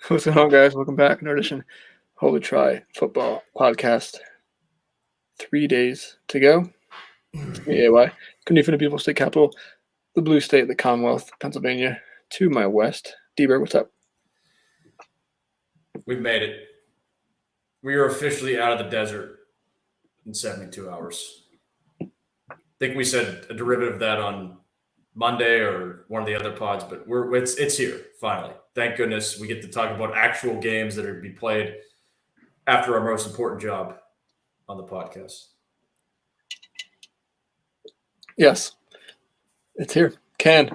What's going on, guys? Welcome back. Another edition Holy Try Football Podcast. 3 days to go. It's me, AY. Coming from the beautiful state capital, the blue state, the Commonwealth, Pennsylvania. To my west, D-Bird, what's up? We've made it. We are officially out of the desert in 72 hours. I think we said a derivative of that on Monday or one of the other pods, but it's here finally. Thank goodness we get to talk about actual games that are to be played after our most important job on the podcast. Yes, it's here. Ken,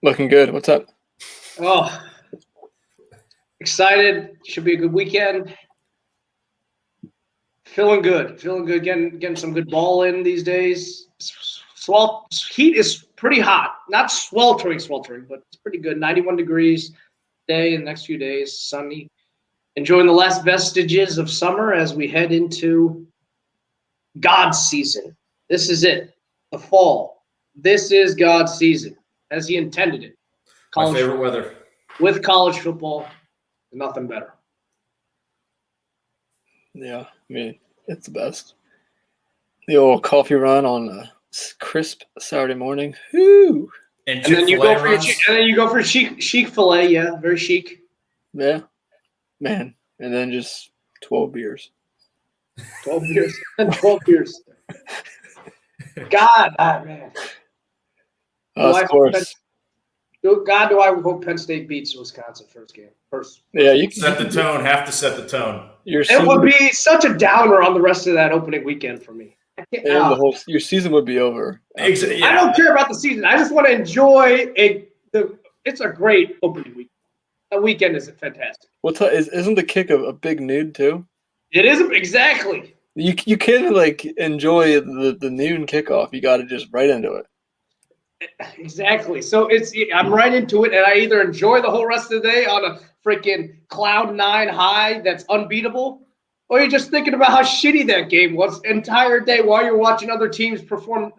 looking good. What's up? Oh, excited. Should be a good weekend. Feeling good. Getting some good ball in these days. Heat is pretty hot. Not sweltering, but it's pretty good. 91 degrees day in the next few days. Sunny. Enjoying the last vestiges of summer as we head into God's season. This is it. The fall. This is God's season as he intended it. My favorite weather. With college football, nothing better. Yeah, I mean, it's the best. The old coffee run on a crisp Saturday morning. Whoo! And then you go for chic filet, yeah, very chic. Yeah, man. And then just 12 beers. 12 beers. 12 beers. God, man. Of course. God, do I hope Penn State beats Wisconsin first game. Yeah, you can set the tone. Have to set the tone. It would be such a downer on the rest of that opening weekend for me. Your season would be over. Exactly. I don't care about the season. I just want to enjoy it. It's a great opening week. That weekend is fantastic. Isn't the kick a big nude too? It is exactly. You can't enjoy the noon kickoff. You got to just right into it. Exactly. So I'm right into it, and I either enjoy the whole rest of the day on a freaking cloud 9 high that's unbeatable, or you're just thinking about how shitty that game was the entire day while you're watching other teams perform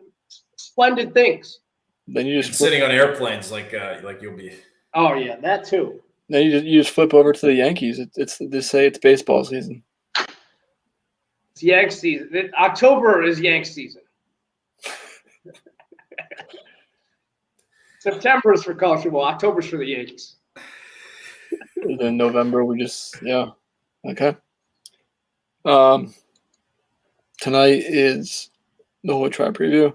splendid things. Then you just sitting on airplanes like you'll be. Oh yeah, that too. Then you just flip over to the Yankees. They say it's baseball season. It's Yanks season. October is Yanks season. September is for college football. October is for the Yankees. And then November okay. Tonight is the Holy Try preview,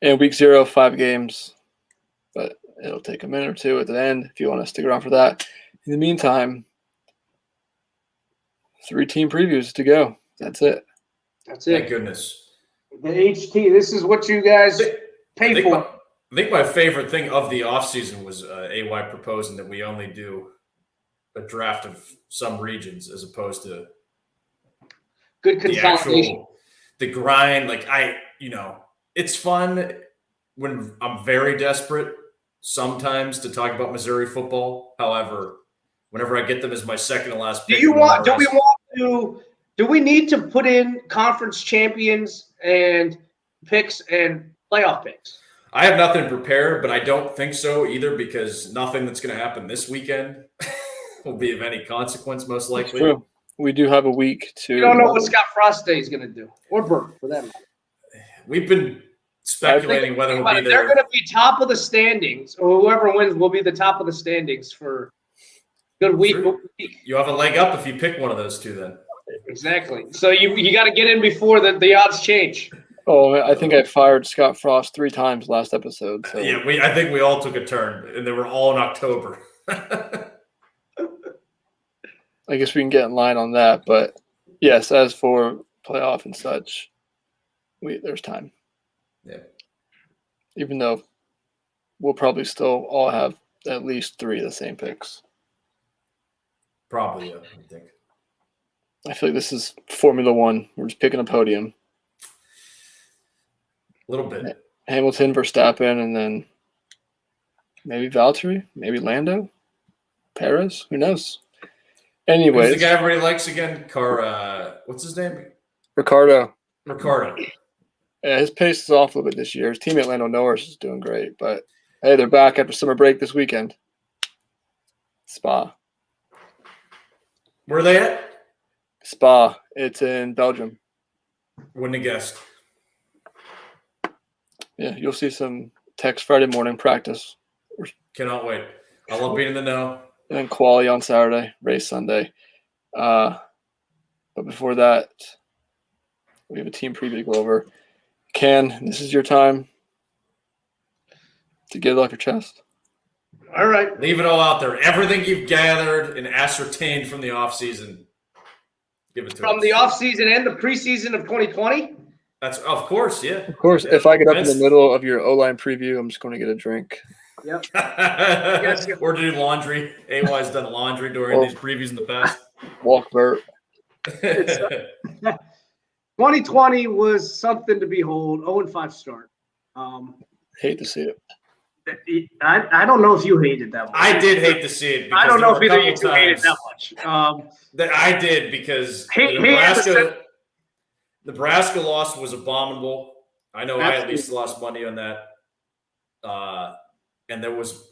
and week 0, 5 games, but it'll take a minute or two at the end if you want to stick around for that. In the meantime, 3 team previews to go. That's it. Thank goodness. The HT. This is what you guys pay for. I think my favorite thing of the offseason was AY proposing that we only do a draft of some regions as opposed to good consolidation. The grind. It's fun when I'm very desperate sometimes to talk about Missouri football. However, whenever I get them as my second to last pick. Do we need to put in conference champions and picks and playoff picks? I have nothing prepared, but I don't think so either because nothing that's going to happen this weekend will be of any consequence, most likely. That's true. We do have a week to. You don't know what Scott Frost Day is going to do, or Burke for them. We've been speculating whether we'll be there. They're going to be top of the standings, or whoever wins will be the top of the standings for good week. You have a leg up if you pick one of those two, then. Exactly. So you got to get in before the odds change. Oh, I think I fired Scott Frost 3 times last episode. So. Yeah, I think we all took a turn, and they were all in October. I guess we can get in line on that, but yes, as for playoff and such, there's time. Yeah. Even though we'll probably still all have at least 3 of the same picks. Probably, yeah, I think. I feel like this is Formula One. We're just picking a podium. A little bit. Hamilton, Verstappen, and then maybe Valtteri, maybe Lando, Perez. Who knows? Anyways. Who's the guy everybody likes again? What's his name? Ricardo. Yeah, his pace is off a little bit this year. His teammate Lando Norris is doing great, but hey, they're back after summer break this weekend. Spa. Where are they at? Spa. It's in Belgium. Wouldn't have guessed. Yeah, you'll see some text Friday morning practice. Cannot wait. I love being in the know. And then quali on Saturday, race Sunday. But before that, we have a team preview to go over. Ken, this is your time to get it off your chest. All right. Leave it all out there. Everything you've gathered and ascertained from the offseason. Give it to From us. the offseason and the preseason of 2020? That's of course, yeah. Of course, if I get up in the middle of your O-line preview, I'm just going to get a drink. Yep. Or do laundry. AY's done laundry during these previews in the past. Walk Bert. 2020 was something to behold. 0-5 start. Hate to see it. I don't know if you hated that much. I did hate to see it. I don't know if there either were a you two couple hated that times much. that I did because Nebraska loss was abominable. I know I at least lost money on that. And there was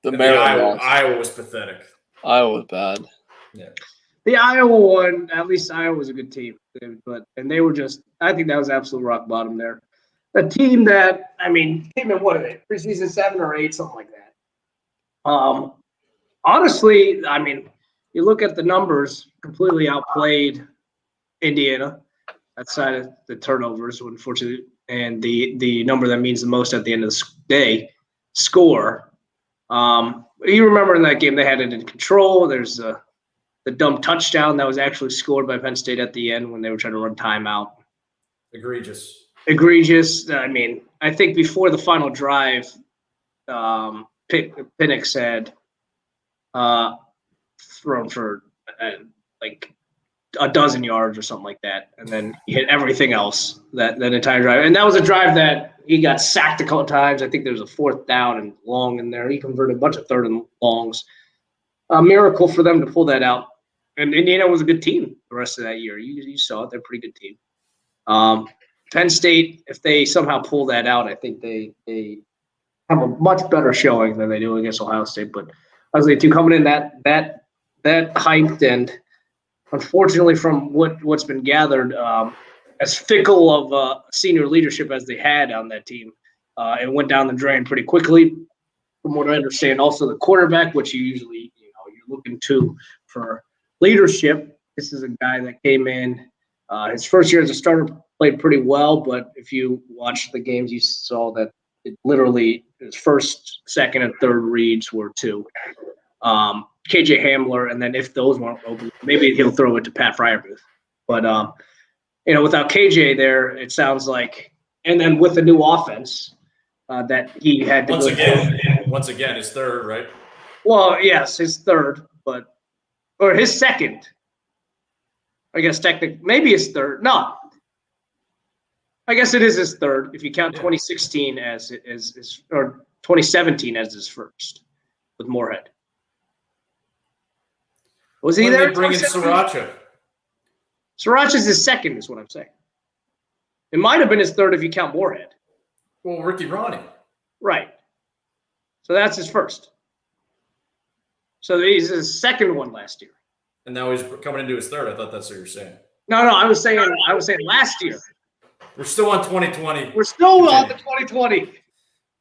Iowa was pathetic. Iowa was bad. Yeah. The Iowa one, at least Iowa was a good team, and they were just. I think that was absolute rock bottom there. A team that came in what are they? Preseason 7 or 8, something like that. Honestly, you look at the numbers, completely outplayed Indiana outside of the turnovers, unfortunately, and the number that means the most at the end of the day, score. You remember in that game they had it in control. There's the dumb touchdown that was actually scored by Penn State at the end when they were trying to run timeout. Egregious. I think before the final drive, Penix had thrown for like a dozen yards or something like that, and then he hit everything else that entire drive. And that was a drive that he got sacked a couple of times. I think there was a 4th down and long in there. He converted a bunch of 3rd and longs. A miracle for them to pull that out. And Indiana was a good team the rest of that year. You saw it. They're a pretty good team. Penn State, if they somehow pull that out, I think they have a much better showing than they do against Ohio State. But I was like, coming in that hyped, and unfortunately from what's been gathered, as fickle of senior leadership as they had on that team, it went down the drain pretty quickly. From what I understand, also the quarterback, which you usually you're looking to for leadership. This is a guy that came in his first year as a starter, played pretty well, but if you watched the games, you saw that it literally his first, second, and third reads were to KJ Hamler, and then if those weren't open, maybe he'll throw it to Pat Fryermuth. But without KJ there, it sounds like, and then with the new offense that he had to once again, his third, right? Well, yes, his third, or his second. I guess technically, maybe his third. No, I guess it is his third if you count 2016 as his, or 2017 as his first with Moorhead. Was he there? They bring in Sriracha. Sriracha's his second, is what I'm saying. It might have been his third if you count Moorhead. Well, Ricky Ronnie. Right. So that's his first. So he's his second one last year. And now he's coming into his third. I thought that's what you're saying. No, I was saying last year. We're still on 2020. We're still on the 2020.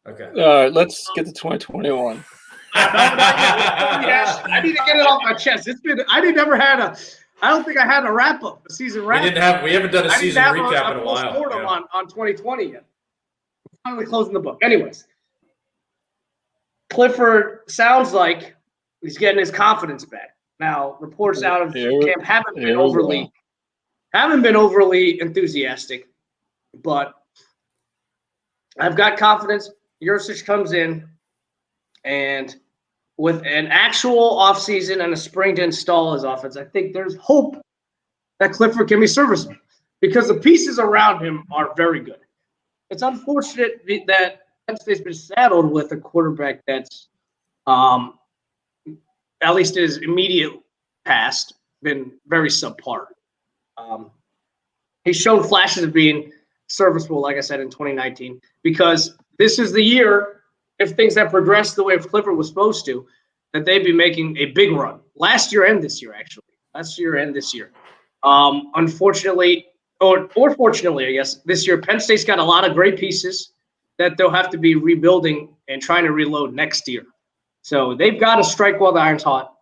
Okay. All right, let's get to 2021. I need to get it off my chest. I don't think I had a wrap up, a season wrap. We haven't done a season recap in a while. On 2020 yet. We're finally closing the book. Anyways, Clifford sounds like he's getting his confidence back. Now, reports out of camp haven't been overly enthusiastic, but I've got confidence. Yurcich comes in, and with an actual offseason and a spring to install his offense, I think there's hope that Clifford can be serviceable because the pieces around him are very good. It's unfortunate that Penn State's been saddled with a quarterback that's, at least in his immediate past, been very subpar. He's shown flashes of being serviceable, like I said, in 2019, because this is the year, if things have progressed the way Clifford was supposed to, that they'd be making a big run. Last year and this year, actually. last year and this year. Unfortunately, or fortunately, I guess, this year Penn State's got a lot of great pieces that they'll have to be rebuilding and trying to reload next year. So they've got to strike while the iron's hot.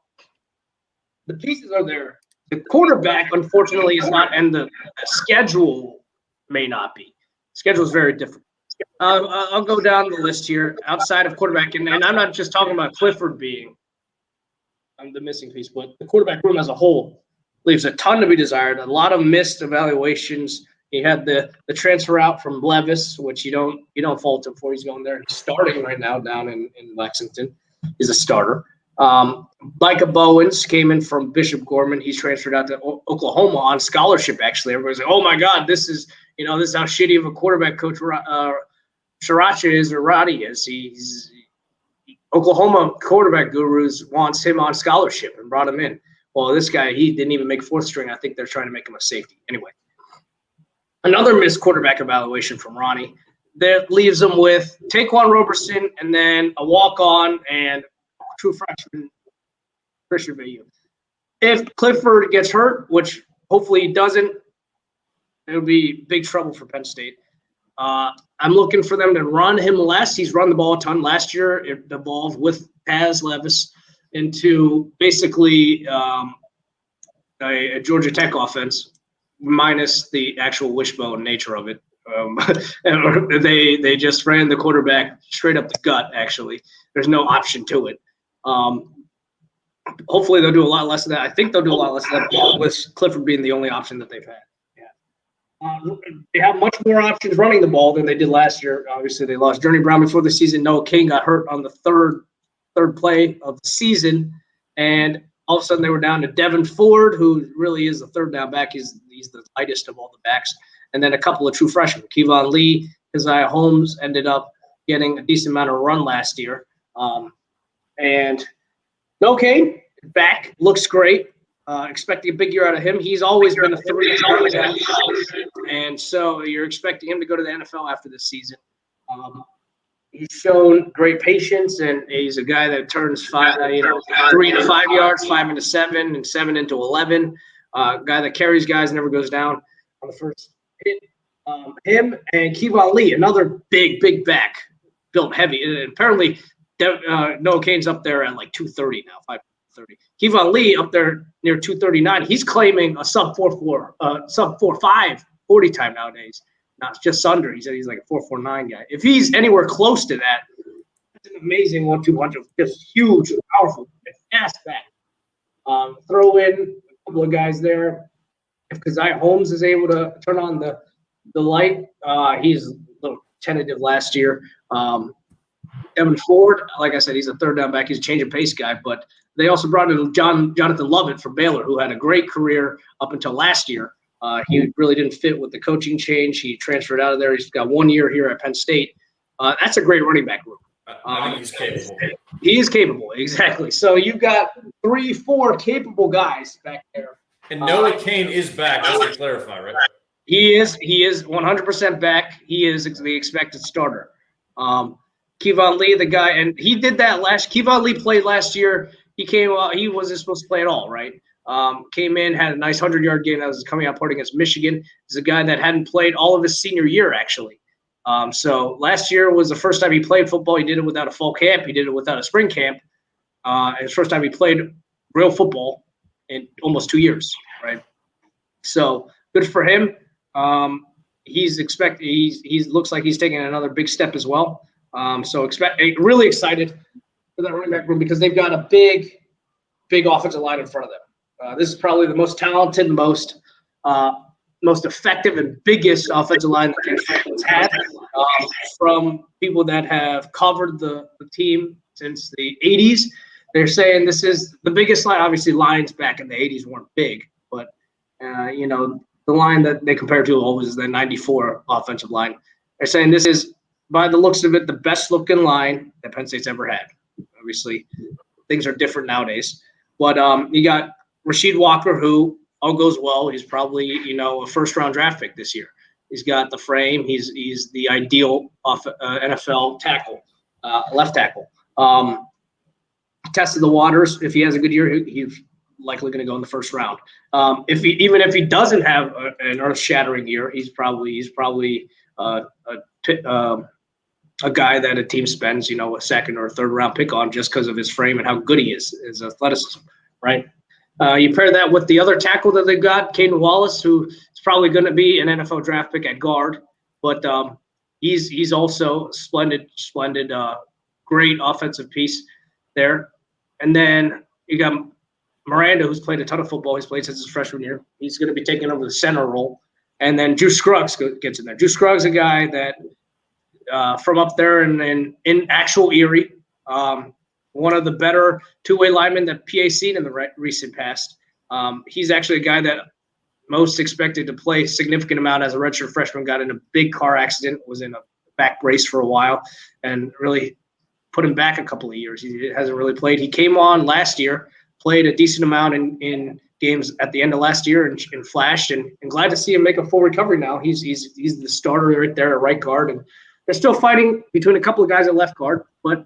The pieces are there. The quarterback, unfortunately, is not, and the schedule may not be. The schedule is very different. I'll go down the list here outside of quarterback, and I'm not just talking about Clifford being the missing piece, but the quarterback room as a whole leaves a ton to be desired. A lot of missed evaluations. He had the transfer out from Levis, which you don't fault him for. He's going there. He's starting right now down in Lexington. He's a starter. Micah Bowens came in from Bishop Gorman. He's transferred out to Oklahoma on scholarship. Actually, everybody's like, "Oh my God, this is how shitty of a quarterback coach Sriracha is or Roddy is." He's Oklahoma quarterback gurus wants him on scholarship and brought him in. Well, this guy, he didn't even make fourth string. I think they're trying to make him a safety. Anyway, another missed quarterback evaluation from Ronnie that leaves him with Taquan Roberson and then a walk-on and true freshman Christian Veilleux. If Clifford gets hurt, which hopefully he doesn't, it'll be big trouble for Penn State. I'm looking for them to run him less. He's run the ball a ton. Last year, it evolved with Paz Levis into basically a Georgia Tech offense, minus the actual wishbone nature of it. They just ran the quarterback straight up the gut, actually. There's no option to it. Hopefully they'll do a lot less of that. I think they'll do a lot less of that with Clifford being the only option that they've had. They have much more options running the ball than they did last year. Obviously, they lost Journey Brown before the season. Noah King got hurt on the third play of the season, and all of a sudden they were down to Devin Ford, who really is the third down back. He's the lightest of all the backs, and then a couple of true freshmen. Kevon Lee, Keziah Holmes ended up getting a decent amount of run last year, and Noah King back looks great. Expecting a big year out of him. He's always been a 3-star guy, and so you're expecting him to go to the NFL after this season. He's shown great patience, and he's a guy that turns 3 to 5 yards, 5 into 7, and 7 into 11. Guy that carries guys, never goes down on the first hit. Him and Kevon Lee, another big back, built heavy. And apparently, Noah Kane's up there at like 230 now, 530. Kevon Lee up there near 239. He's claiming a sub 4.4, sub 4.5 40 time nowadays. Not just under. He said he's like a 4.49 guy. If he's anywhere close to that, that's an amazing 1-2 punch of just huge, powerful, fast back. Throw in a couple of guys there. If Keziah Holmes is able to turn on the light, he's a little tentative last year. Devin Ford, like I said, he's a third down back. He's a change of pace guy, but they also brought in Jonathan Lovett from Baylor, who had a great career up until last year. He really didn't fit with the coaching change. He transferred out of there. He's got 1 year here at Penn State. That's a great running back group. I think he's capable. He is capable, exactly. So you've got 3-4 capable guys back there. And Noah Kane is back, just to clarify, right? He is 100% back. He is the expected starter. Kevon Lee, the guy, and he did that Kevon Lee played last year. He came out. He wasn't supposed to play at all, right? Came in, had a nice 100-yard game that was coming out party against Michigan. He's a guy that hadn't played all of his senior year, actually. So last year was the first time he played football. He did it without a fall camp. He did it without a spring camp. And it's the first time he played real football in almost 2 years, right? So good for him. He looks like he's taking another big step as well. So really excited for that running back room because they've got a big offensive line in front of them. This is probably the most talented, most effective, and biggest offensive line that Penn State's had from people that have covered the team since the 80s. They're saying this is the biggest line. Obviously, lines back in the 80s weren't big, but the line that they compare to always is the 94 offensive line. They're saying this is, by the looks of it, the best-looking line that Penn State's ever had. Obviously, things are different nowadays. But you got Rasheed Walker, who all goes well. He's probably, a first-round draft pick this year. He's got the frame. He's the ideal NFL tackle, left tackle. Tested the waters. If he has a good year, likely going to go in the first round. Even if he doesn't have an earth-shattering year, he's probably a guy that a team spends, a second or third round pick on just because of his frame and how good he is, his athleticism, right? You pair that with the other tackle that they've got, Caden Wallace, who is probably going to be an NFL draft pick at guard, but he's also splendid, great offensive piece there. And then you got Miranda, who's played a ton of football. He's played since his freshman year. He's going to be taking over the center role. And then Drew Scruggs gets in there. Drew Scruggs is a guy that from up there in actual Erie, one of the better two-way linemen that PA's seen in the recent past. He's actually a guy that most expected to play a significant amount as a redshirt freshman, got in a big car accident, was in a back brace for a while, and really put him back a couple of years. He hasn't really played. He came on last year, played a decent amount in games at the end of last year and flashed, and glad to see him make a full recovery now. He's the starter right there at right guard, and they're still fighting between a couple of guys at left guard, but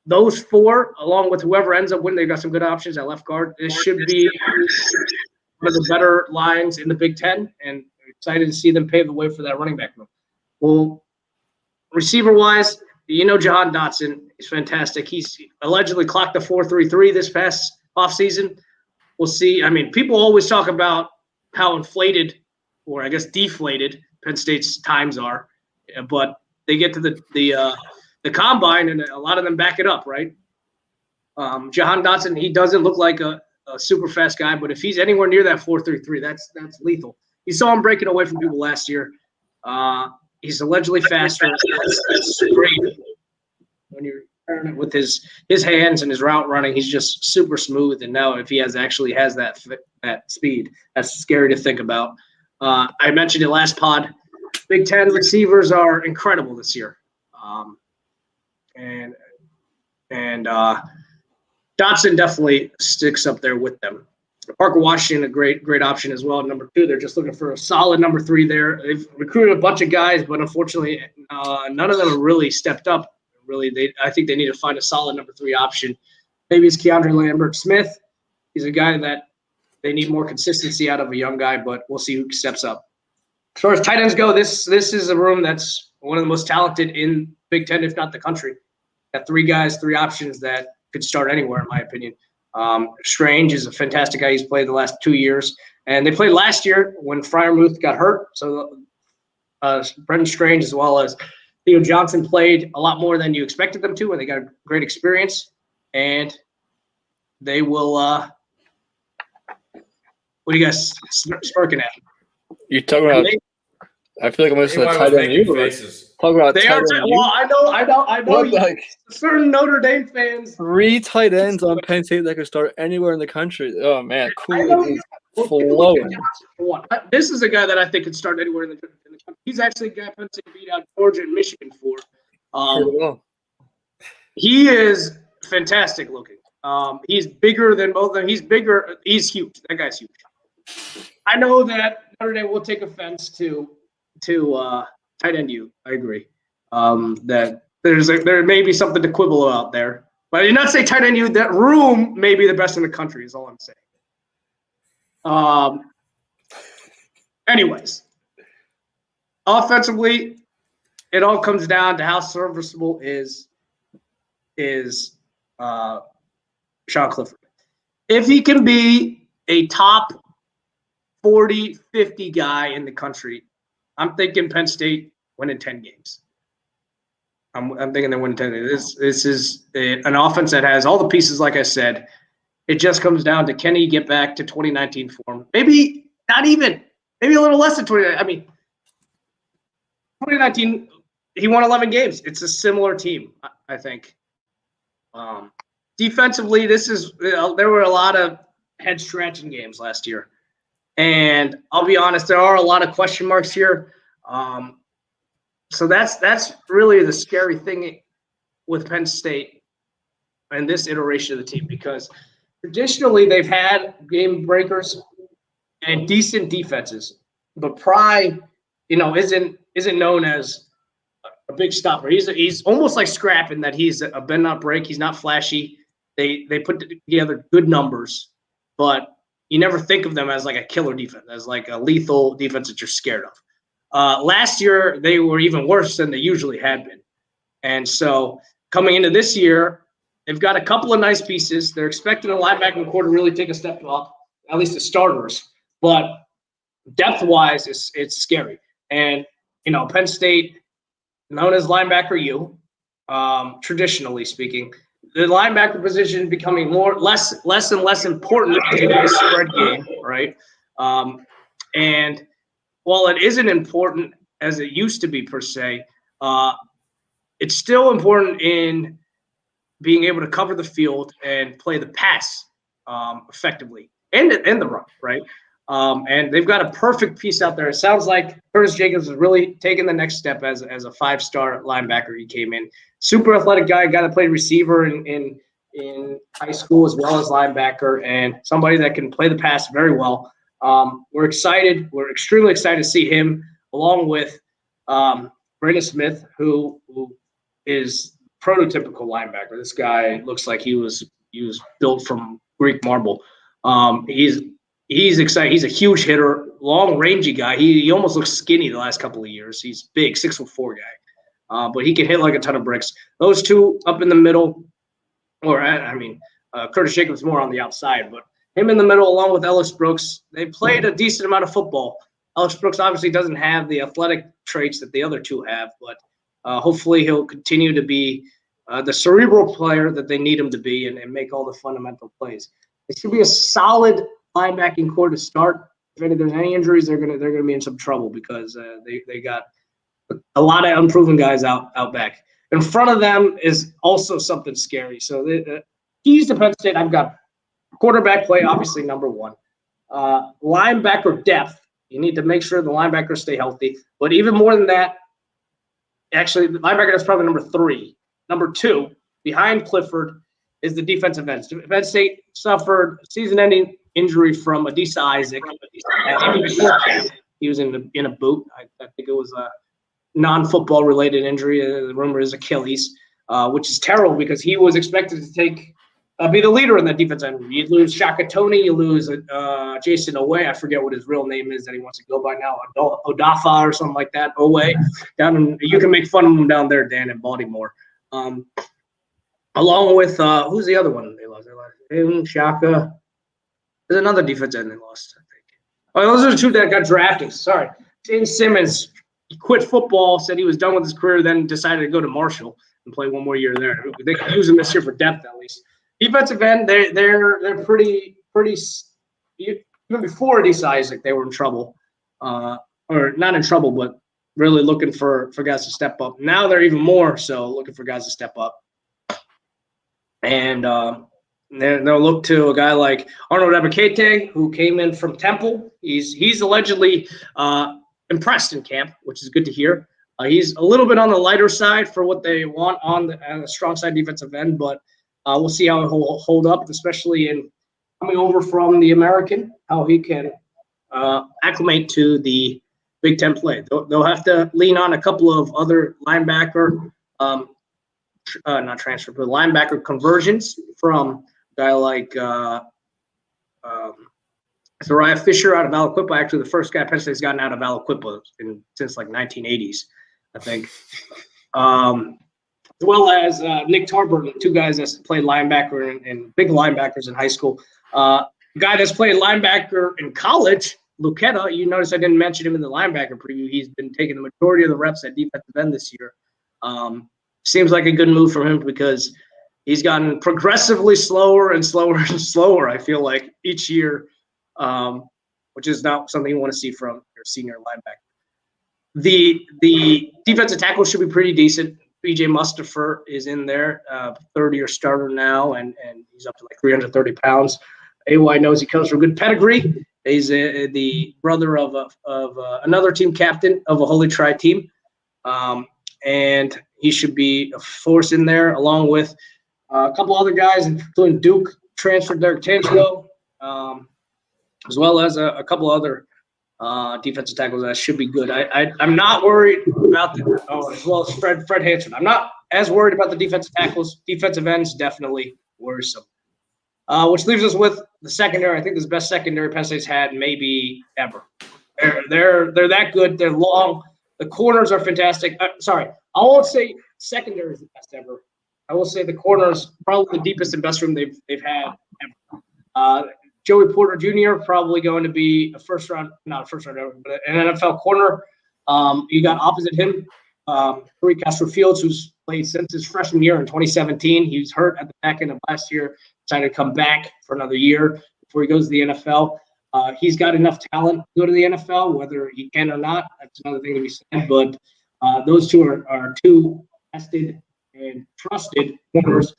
those four, along with whoever ends up winning, they've got some good options at left guard. This should be one of the better lines in the Big Ten, and excited to see them pave the way for that running back room. Well, receiver-wise, Jahan Dotson is fantastic. He's allegedly clocked the 4.33 this past offseason. We'll see. I mean, people always talk about how inflated, or I guess deflated, Penn State's times are, but they get to the combine, and a lot of them back it up, right? Jahan Dotson, he doesn't look like a super fast guy, but if he's anywhere near that 4.33, that's lethal. You saw him breaking away from people last year. He's allegedly faster. That's great. When you're pairing it with his hands and his route running, he's just super smooth. And now if he actually has that speed, that's scary to think about. I mentioned it last pod. Big Ten receivers are incredible this year. And Dotson definitely sticks up there with them. Parker Washington, a great option as well. Number 2, they're just looking for a solid number 3 there. They've recruited a bunch of guys, but unfortunately, none of them have really stepped up. Really, I think they need to find a solid number 3 option. Maybe it's Keandre Lambert-Smith. He's a guy that they need more consistency out of a young guy, but we'll see who steps up. As far as tight ends go, this is a room that's one of the most talented in Big Ten, if not the country. Got 3 guys, 3 options that could start anywhere, in my opinion. Strange is a fantastic guy. He's played the last 2 years. And they played last year when Freiermuth got hurt. So Brendan Strange as well as Theo Johnson played a lot more than you expected them to, and they got a great experience. And they will what are you guys smirking at? You talking about I feel like I'm listening to tight end you. Talk about they are. Well, I know. Like certain Notre Dame fans. 3 tight ends on Penn State that could start anywhere in the country. Oh man, cool. Flowing. This is a guy that I think could start anywhere in the country. He's actually a guy Penn State beat out Georgia and Michigan for. He is fantastic looking. He's bigger than both of them. He's bigger. He's huge. That guy's huge. I know that Notre Dame will take offense to tight end you. I agree. That there may be something to quibble about there. But I did not say tight end you. That room may be the best in the country is all I'm saying. Anyways, offensively, it all comes down to how serviceable is Sean Clifford. If he can be a top 40, 50 guy in the country, I'm thinking Penn State winning 10 games. I'm thinking they're winning 10 games. This is an offense that has all the pieces, like I said. It just comes down to, can he get back to 2019 form? Maybe not even. Maybe a little less than 2019. I mean, 2019, he won 11 games. It's a similar team, I think. Defensively, there were a lot of head-scratching games last year. And I'll be honest, there are a lot of question marks here. So that's really the scary thing with Penn State and this iteration of the team, because traditionally they've had game breakers and decent defenses, but Pry, isn't known as a big stopper. He's almost like Scrap in that he's a bend not break. He's not flashy. They put together good numbers, but you never think of them as like a killer defense, as like a lethal defense that you're scared of. Last year, they were even worse than they usually had been. And so coming into this year, they've got a couple of nice pieces. They're expecting the linebacking core to really take a step up, at least the starters. But depth-wise, it's scary. And, Penn State, known as linebacker U, traditionally speaking, the linebacker position becoming less and less important in today's spread game, right? And while it isn't important as it used to be per se, it's still important in being able to cover the field and play the pass effectively and the run, right? And they've got a perfect piece out there. It sounds like Curtis Jacobs has really taken the next step as a 5-star linebacker. He came in, super athletic guy that played receiver in high school as well as linebacker, and somebody that can play the pass very well. We're excited. We're extremely excited to see him along with Brandon Smith, who is prototypical linebacker. This guy looks like he was built from Greek marble. He's excited. He's a huge hitter, long, rangy guy. He almost looks skinny the last couple of years. He's big, 6'4" guy, but he can hit like a ton of bricks. Those two up in the middle, Curtis Jacobs more on the outside, but him in the middle along with Ellis Brooks, they played a decent amount of football. Ellis Brooks obviously doesn't have the athletic traits that the other two have, but hopefully he'll continue to be the cerebral player that they need him to be and make all the fundamental plays. It should be a solid linebacking core to start. If there's any injuries, they're gonna be in some trouble because they got a lot of unproven guys out back. In front of them is also something scary. So the keys to Penn State, I've got quarterback play, obviously number one. Linebacker depth, you need to make sure the linebackers stay healthy. But even more than that, actually, the linebacker is probably number 3. Number 2, behind Clifford, is the defensive ends. Penn State suffered season-ending injury from Adisa Isaac. He was in a boot. I think it was a non-football related injury. The rumor is Achilles, which is terrible because he was expected to be the leader in that defense end. You lose Shaka Tony, you lose Jason Owe. I forget what his real name is that he wants to go by now. Odafa or something like that. Owe. You can make fun of him down there, Dan, in Baltimore. Along with who's the other one they lost? They lost him, Shaka. There's another defense end they lost, I think. Oh, those are the two that got drafted. Sorry. James Simmons, he quit football, said he was done with his career, then decided to go to Marshall and play one more year there. They could use him this year for depth at least. Defensive end, they're pretty. Even before Adisa Isaac, they were in trouble, or not in trouble, but really looking for guys to step up. Now they're even more so looking for guys to step up, and they'll look to a guy like Arnold Ebiketie, who came in from Temple. He's allegedly impressed in camp, which is good to hear. He's a little bit on the lighter side for what they want on the strong side defensive end, but we'll see how he'll hold up, especially in coming over from the American, how he can acclimate to the Big Ten play. They'll have to lean on a couple of other linebacker, not transfer, but linebacker conversions from a guy like Zariah Fisher out of Aliquippa. Actually, the first guy Penn State's gotten out of Aliquippa since like 1980s, I think. As well as Nick Tarburton, two guys that played linebacker and big linebackers in high school. A guy that's played linebacker in college, Luqueta, you notice I didn't mention him in the linebacker preview. He's been taking the majority of the reps at defensive end this year. Seems like a good move for him because he's gotten progressively slower and slower and slower, I feel like, each year, which is not something you want to see from your senior linebacker. The defensive tackle should be pretty decent. B.J. Mustipher is in there, third-year starter now, and he's up to like 330 pounds. AY knows he comes from good pedigree. He's the brother of another team captain of a Holy Tri team, and he should be a force in there, along with a couple other guys, including Duke transferred Derek Tangico, as well as a couple other defensive tackles that should be good. I'm not worried about as well as Fred Hanson. I'm not as worried about the defensive tackles. Defensive ends, definitely. worrisome. Which leaves us with the secondary. I think this is the best secondary Penn State's had maybe ever. They're that good. They're long. The corners are fantastic. Sorry, I won't say secondary is the best ever. I will say the corners probably the deepest and best room they've had ever. Joey Porter Jr. probably going to be not a first round ever, but an NFL corner. You got opposite him, Corey Castro Fields, who's played since his freshman year in 2017. He was hurt at the back end of last year, decided to come back for another year before he goes to the NFL. He's got enough talent to go to the NFL, whether he can or not. That's another thing to be said. But those two are two tested and trusted corners.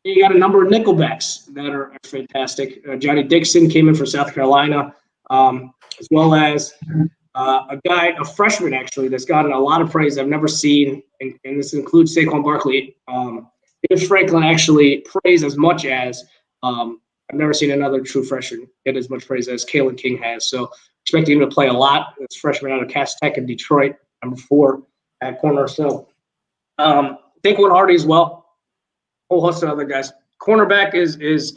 You got a number of nickelbacks that are fantastic. Johnny Dixon came in for South Carolina, as well as a freshman actually, that's gotten a lot of praise I've never seen, and this includes Saquon Barkley. James Franklin actually praised as much as I've never seen another true freshman get as much praise as Kalen King has. So expecting him to play a lot. This freshman out of Cass Tech in Detroit, number 4 at corner. So Daquan Hardy as well. Whole host of other guys. Cornerback is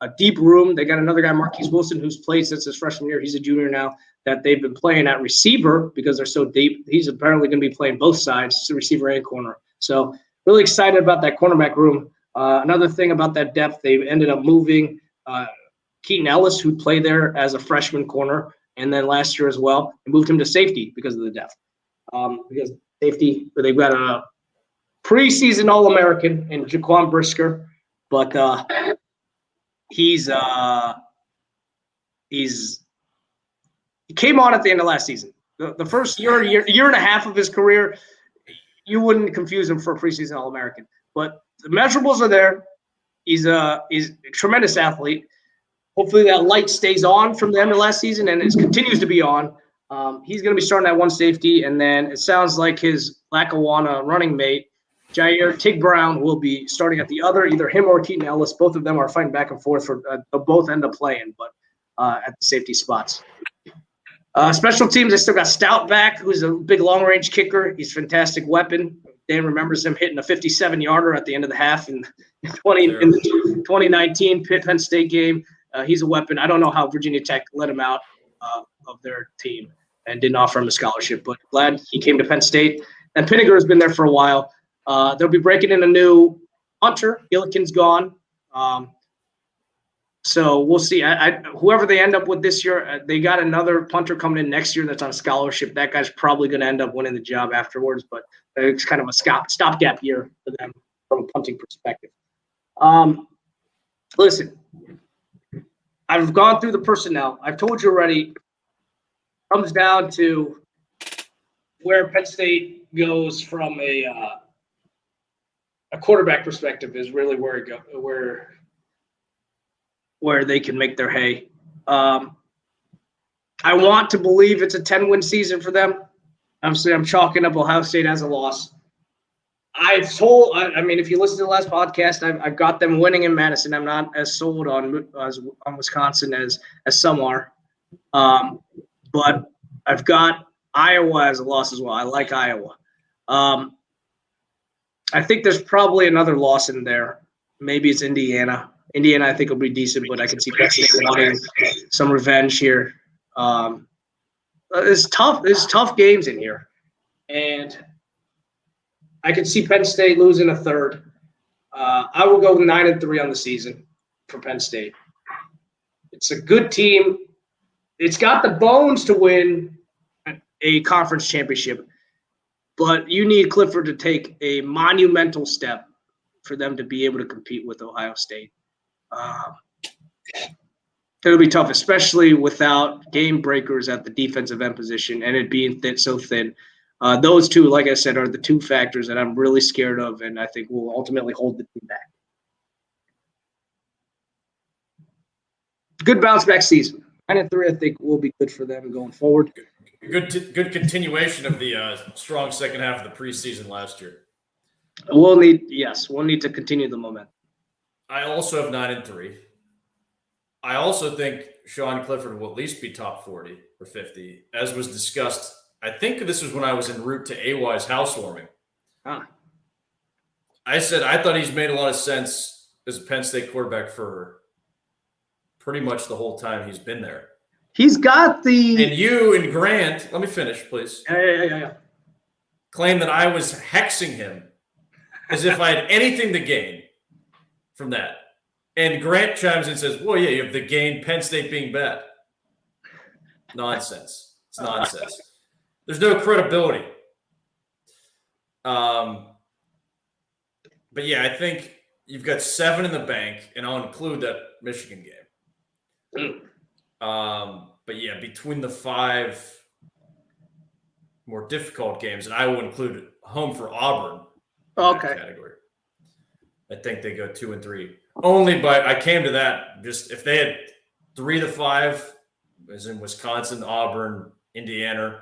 a deep room. They got another guy, Marquise Wilson, who's played since his freshman year. He's a junior now, that they've been playing at receiver because they're so deep. He's apparently going to be playing both sides, receiver and corner. So really excited about that cornerback room. Another thing about that depth, they ended up moving Keaton Ellis, who played there as a freshman corner, and then last year as well, and moved him to safety because of the depth. Because safety, they've got a preseason All-American in Jaquan Brisker, but he came on at the end of last season. The first year and a half of his career, you wouldn't confuse him for a preseason All-American. But the measurables are there. He's a tremendous athlete. Hopefully that light stays on from the end of last season and it continues to be on. He's going to be starting at one safety, and then it sounds like his Lackawanna running mate, Jair Tig Brown, will be starting at the other, either him or Keaton Ellis. Both of them are fighting back and forth for they'll both end up playing, but at the safety spots. Special teams, they still got Stout back, who's a big long-range kicker. He's a fantastic weapon. Dan remembers him hitting a 57-yarder at the end of the half in the 2019 Penn State game. He's a weapon. I don't know how Virginia Tech let him out of their team and didn't offer him a scholarship, but glad he came to Penn State. And Pinniger has been there for a while. They'll be breaking in a new punter. Gillikin's gone. So we'll see. Whoever they end up with this year, they got another punter coming in next year that's on scholarship. That guy's probably going to end up winning the job afterwards, but it's kind of a stopgap year for them from a punting perspective. Listen, I've gone through the personnel. I've told you already. It comes down to where Penn State goes from a quarterback perspective is really where it where they can make their hay. I want to believe it's a 10-win season for them. Obviously, I'm chalking up Ohio State as a loss. I mean, if you listen to the last podcast, I've got them winning in Madison. I'm not as sold on Wisconsin as some are. But I've got Iowa as a loss as well. I like Iowa. I think there's probably another loss in there. Maybe it's Indiana. Indiana, I think, will be decent, but I can see Penn State wanting some revenge here. It's tough. There's tough games in here. And I can see Penn State losing a third. I will go 9-3 on the season for Penn State. It's a good team. It's got the bones to win a conference championship, but you need Clifford to take a monumental step for them to be able to compete with Ohio State. It'll be tough, especially without game breakers at the defensive end position and it being so thin. Those two, like I said, are the two factors that I'm really scared of, and I think will ultimately hold the team back. Good bounce back season. 9-3, I think, will be good for them going forward. Good continuation of the strong second half of the preseason last year. We'll need to continue the momentum. I also have 9-3. I also think Sean Clifford will at least be top 40 or 50, as was discussed. I think this was when I was en route to AY's housewarming. Huh. I said I thought he's made a lot of sense as a Penn State quarterback for pretty much the whole time he's been there. He's got the. And you and Grant, let me finish, please. Yeah. Claim that I was hexing him as if I had anything to gain from that. And Grant chimes in and says, well, yeah, you have the gain Penn State being bad. Nonsense. It's nonsense. There's no credibility. But yeah, I think you've got 7 in the bank, and I'll include that Michigan game. But yeah, between the 5 more difficult games, and I will include home for Auburn in that category. I think they go 2 and 3. Only by I came to that just if they had 3 to 5, as in Wisconsin, Auburn, Indiana,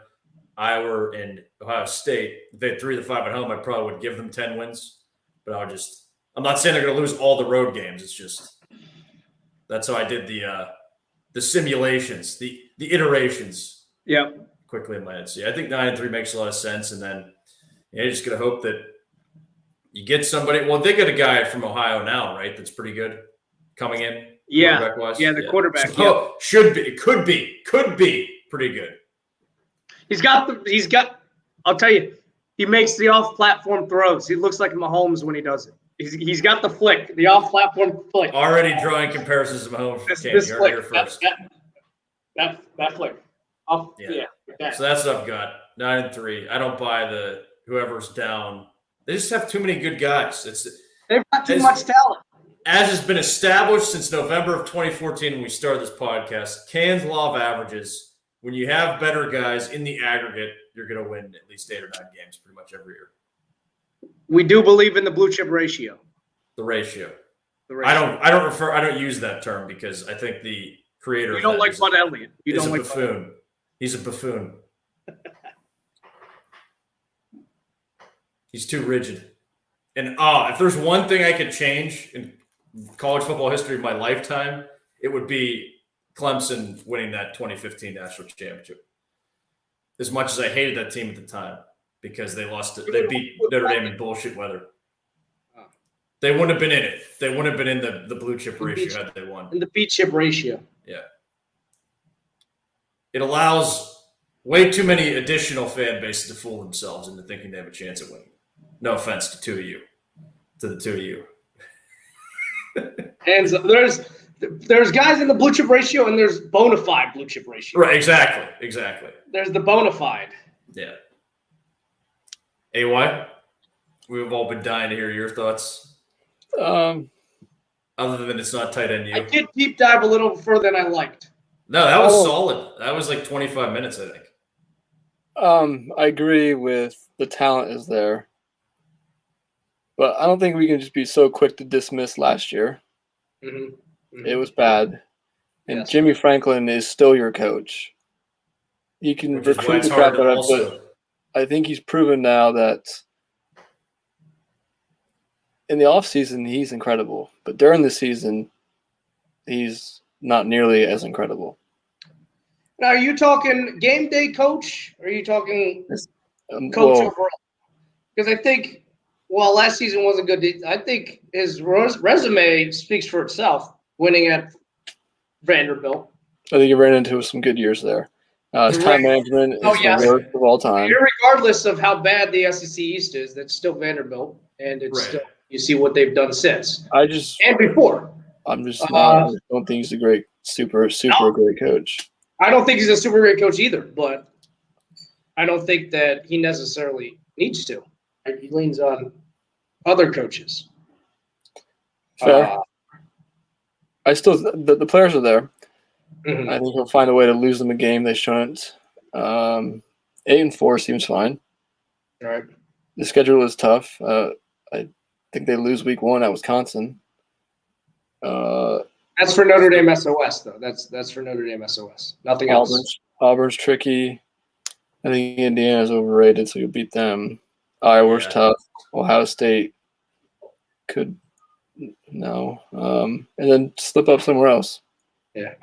Iowa, and Ohio State. If they had 3 to 5 at home, I probably would give them 10 wins. But I'm not saying they're going to lose all the road games. It's just that's how I did the simulations, the iterations. Yep. Quickly in my head. So yeah, I think 9 and 3 makes a lot of sense. And then you're just going to hope that you get somebody. Well, they got a guy from Ohio now, right? That's pretty good coming in. Yeah. Quarterback-wise. Yeah, the quarterback. So, should be. It could be pretty good. He's got. I'll tell you, he makes the off-platform throws. He looks like Mahomes when he does it. He's got the flick, the off-platform flick. Already drawing comparisons to Mahomes. This flick. Here first. That flick. Yeah. So that's what I've got. 9 and 3. I don't buy the whoever's down. They just have too many good guys. They've got too much talent. As has been established since November of 2014 when we started this podcast, Can's law of averages. When you have better guys in the aggregate, you're going to win at least 8 or 9 games pretty much every year. We do believe in the blue chip ratio. The ratio. I don't use that term because I think the creator. You don't like Bud Elliott. You don't like buffoon. He's a buffoon. He's too rigid. And if there's one thing I could change in college football history of my lifetime, it would be Clemson winning that 2015 national championship. As much as I hated that team at the time because they lost it. They beat Notre Dame in bullshit weather. They wouldn't have been in it. They wouldn't have been in the blue chip ratio had they won. In the beat chip ratio. Yeah. It allows way too many additional fan bases to fool themselves into thinking they have a chance at winning. No offense to the two of you. And so there's guys in the blue chip ratio and there's bona fide blue chip ratio. Right, exactly. There's the bona fide. Yeah. AY, we've all been dying to hear your thoughts. Other than it's not tight end you. I did deep dive a little further than I liked. No, that was solid. That was like 25 minutes, I think. I agree with the talent is there. But I don't think we can just be so quick to dismiss last year. Mm-hmm. Mm-hmm. It was bad. And Yes. Jimmy Franklin is still your coach. He can Which is why recruit it's the crap hard to out of also. but I think he's proven now that in the offseason, he's incredible. But during the season, he's not nearly as incredible. Now, are you talking game day coach or are you talking coach Well, overall? Because I think, well, last season wasn't good. I think his resume speaks for itself, winning at Vanderbilt. I think he ran into some good years there. His time management is the worst of all time. Regardless of how bad the SEC East is, that's still Vanderbilt, and it's still you see what they've done since and before. I don't think he's a great, super great coach. I don't think he's a super great coach either, but I don't think that he necessarily needs to. He leans on other coaches. Fair. The players are there. Mhm. I think he'll find a way to lose them a game they shouldn't. 8-4 seems fine. All right. The schedule is tough. I think they lose week 1 at Wisconsin. That's for Notre Dame SOS, though. That's for Notre Dame SOS. Nothing else. Auburn's tricky. I think Indiana's overrated, so you'll beat them. Iowa's tough. Ohio State could no. And then slip up somewhere else. Yeah.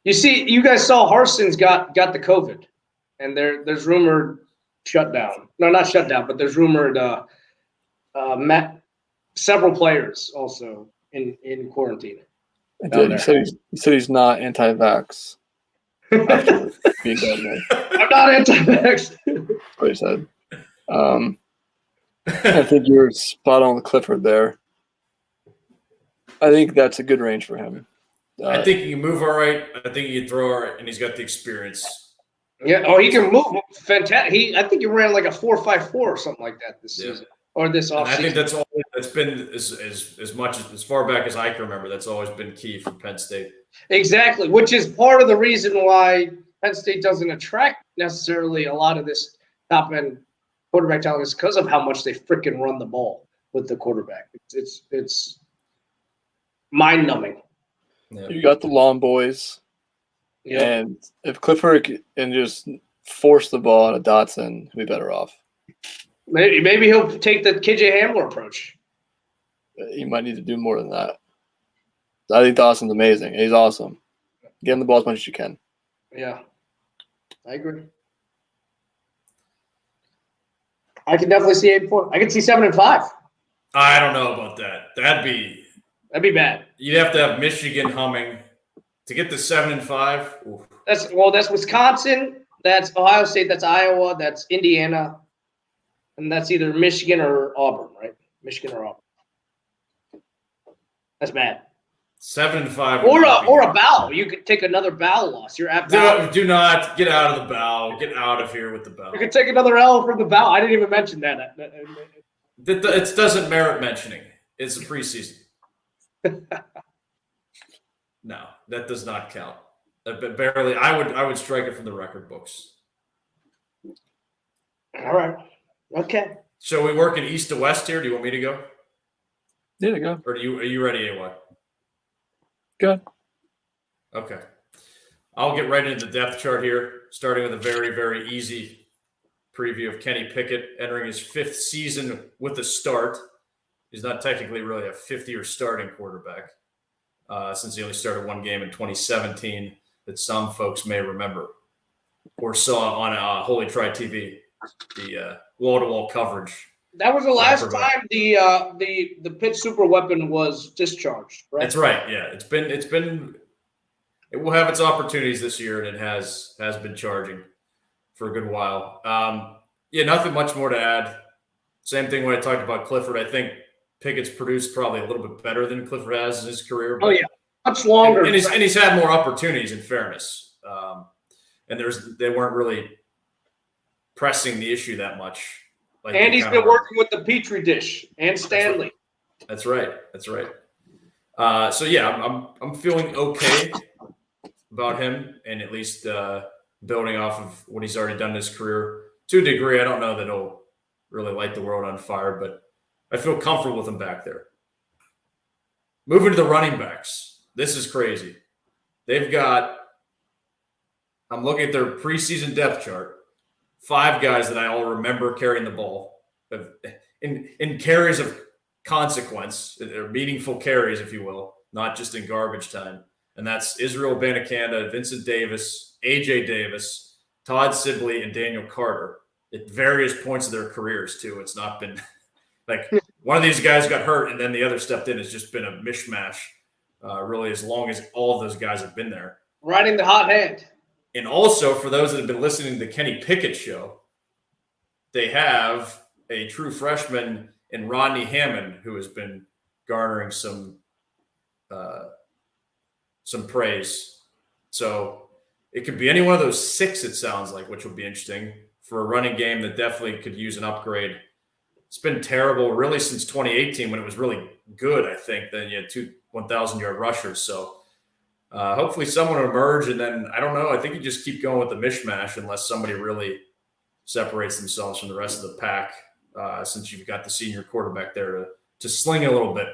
You see, you guys saw Harson's got the COVID, and there's rumored shutdown. No, not shutdown, but there's rumored several players also in quarantine. I Down did. there. He said he's not anti-vax after being diagnosed. I'm not anti-vax. That's what he said. I think you're spot on with Clifford there. I think that's a good range for him. I think he can move all right. I think he can throw all right, and he's got the experience. Yeah. Oh, he can move fantastic. I think he ran like a 4.54 or something like that this season or this And I think offseason. that's been as much as far back as I can remember. That's always been key for Penn State. Exactly, which is part of the reason why Penn State doesn't attract necessarily a lot of this top end quarterback talent is because of how much they freaking run the ball with the quarterback. It's mind numbing. Yeah. You got the Long Boys, Yeah. and if Clifford can just force the ball on a Dotson, he'll be better off. Maybe he'll take the KJ Hamler approach. You might need to do more than that. I think Dawson's amazing. He's awesome. Get him the ball as much as you can. Yeah, I agree. I can definitely see 8-4. I can see 7-5. I don't know about that. That'd be bad. you'd have to have Michigan humming to get to 7-5. Oof. That's Wisconsin. That's Ohio State. That's Iowa. That's Indiana, and that's either Michigan or Auburn, right? Michigan or Auburn. That's bad. 7-5. Or a bow. You could take another bow loss. You're at bow. Do not get out of the bow. Get out of here with the bow. You could take another L from the bow. I didn't even mention that. It doesn't merit mentioning. It's a preseason. No, that does not count. Barely. I would strike it from the record books. All right. Okay. So we work in east to west here. Do you want me to go, There you go. or are you ready, AY? Good. Okay. I'll get right into the depth chart here, starting with a very, very easy preview of Kenny Pickett entering his 5th season with a start. He's not technically really a 50-year starting quarterback since he only started one game in 2017 that some folks may remember or saw on Holy Tri TV, the wall-to-wall coverage. That was the last time the Pitt super weapon was discharged, right? That's right. Yeah, it will have its opportunities this year, and it has been charging for a good while. Nothing much more to add. Same thing when I talked about Clifford. I think Pickett's produced probably a little bit better than Clifford has in his career. Oh yeah, much longer. And he's had more opportunities, in fairness. And they weren't really pressing the issue that much. And he's been working with the Petri dish and Stanley. That's right. So yeah, I'm feeling okay about him, and at least building off of what he's already done in his career to a degree. I don't know that he'll really light the world on fire, but I feel comfortable with him back there. Moving to the running backs, this is crazy. They've got. I'm looking at their preseason depth chart. 5 guys that I all remember carrying the ball in carries of consequence, or meaningful carries, if you will, not just in garbage time. And that's Israel Abanikanda, Vincent Davis, A.J. Davis, Todd Sibley, and Daniel Carter at various points of their careers, too. It's not been like one of these guys got hurt and then the other stepped in. It's just been a mishmash, really, as long as all of those guys have been there. Riding the hot hand. And also, for those that have been listening to the Kenny Pickett show, they have a true freshman in Rodney Hammond who has been garnering some praise. So it could be any one of those 6, it sounds like, which would be interesting for a running game that definitely could use an upgrade. It's been terrible really since 2018 when it was really good, I think. Then you had 2 1,000-yard rushers. So hopefully someone will emerge, and then, I don't know, I think you just keep going with the mishmash unless somebody really separates themselves from the rest of the pack, since you've got the senior quarterback there to sling a little bit.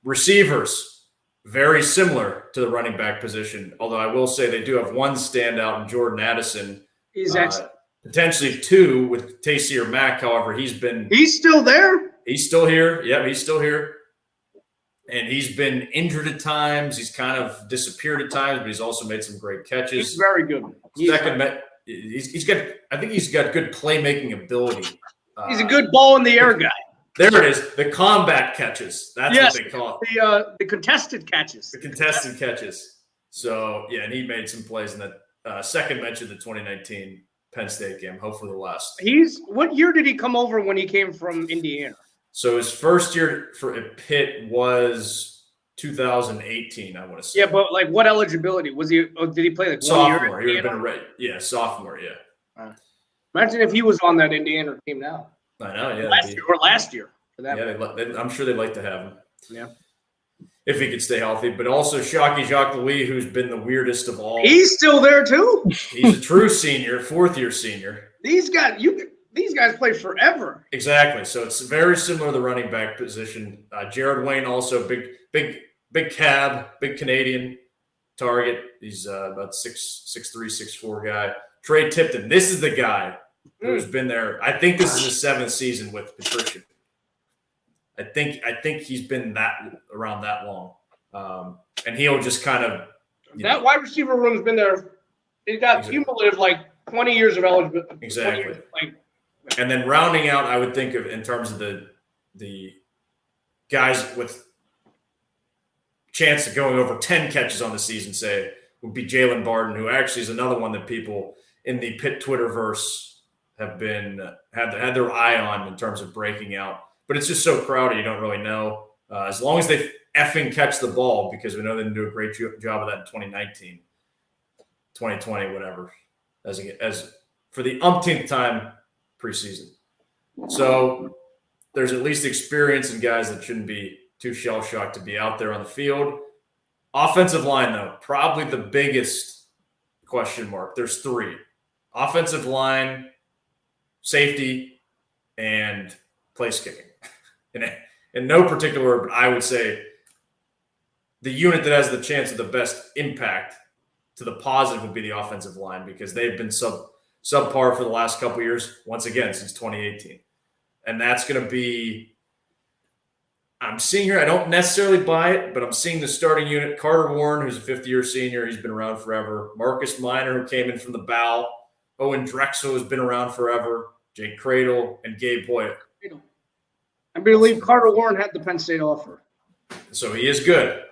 Receivers, very similar to the running back position, although I will say they do have one standout in Jordan Addison. He's excellent. Potentially 2 with Tayseer Mack, however, he's still there? He's still here. Yep, he's still here. And he's been injured at times. He's kind of disappeared at times, but he's also made some great catches. He's very good. He's got. I think he's got good playmaking ability. He's a good ball in the air guy. There it is. The combat catches. That's Yes. what they call it. The contested catches. The contested catches. So, yeah, and he made some plays in that second mention of the 2019 Penn State game, hopefully the last. What year did he come over when he came from Indiana? So his first year for Pitt was 2018, I want to say. Yeah, but like what eligibility was he? Did he play like 1 Sophomore. year? He would have been yeah, sophomore, yeah. Imagine if he was on that Indiana team now. I know, yeah. Last year for that. Yeah, I'm sure they'd like to have him. Yeah. If he could stay healthy. But also Shockey Jacques Louis, who's been the weirdest of all. He's still there too. He's a true senior, fourth-year senior. These guys play forever. Exactly. So it's very similar to the running back position. Jared Wayne also big cab, big Canadian target. He's about 6'3", 6'4" guy. Trey Tipton. This is the guy who's been there. I think this is his 7th season with Patricia. I think he's been around that long, and he'll just kind of that wide receiver room's been there. He's got cumulative like 20 years of eligibility. Exactly. And then rounding out, I would think of in terms of the guys with chance of going over 10 catches on the season, say, would be Jalen Barden, who actually is another one that people in the Pitt Twitterverse have had their eye on in terms of breaking out. But it's just so crowded, you don't really know. As long as they effing catch the ball, because we know they didn't do a great job of that in 2019, 2020, whatever, as for the umpteenth time preseason. So there's at least experience in guys that shouldn't be too shell-shocked to be out there on the field. Offensive line, though, probably the biggest question mark. There's 3. Offensive line, safety, and place kicking. In no particular order, but I would say the unit that has the chance of the best impact to the positive would be the offensive line, because they've been subpar for the last couple of years, once again, since 2018. And that's going to be – I'm seeing here – I don't necessarily buy it, but I'm seeing the starting unit. Carter Warren, who's a fifth-year senior. He's been around forever. Marcus Minor, who came in from the bow. Owen Drexel has been around forever. Jake Cradle, and Gabe Hoyt. I believe Carter Warren had the Penn State offer. So he is good,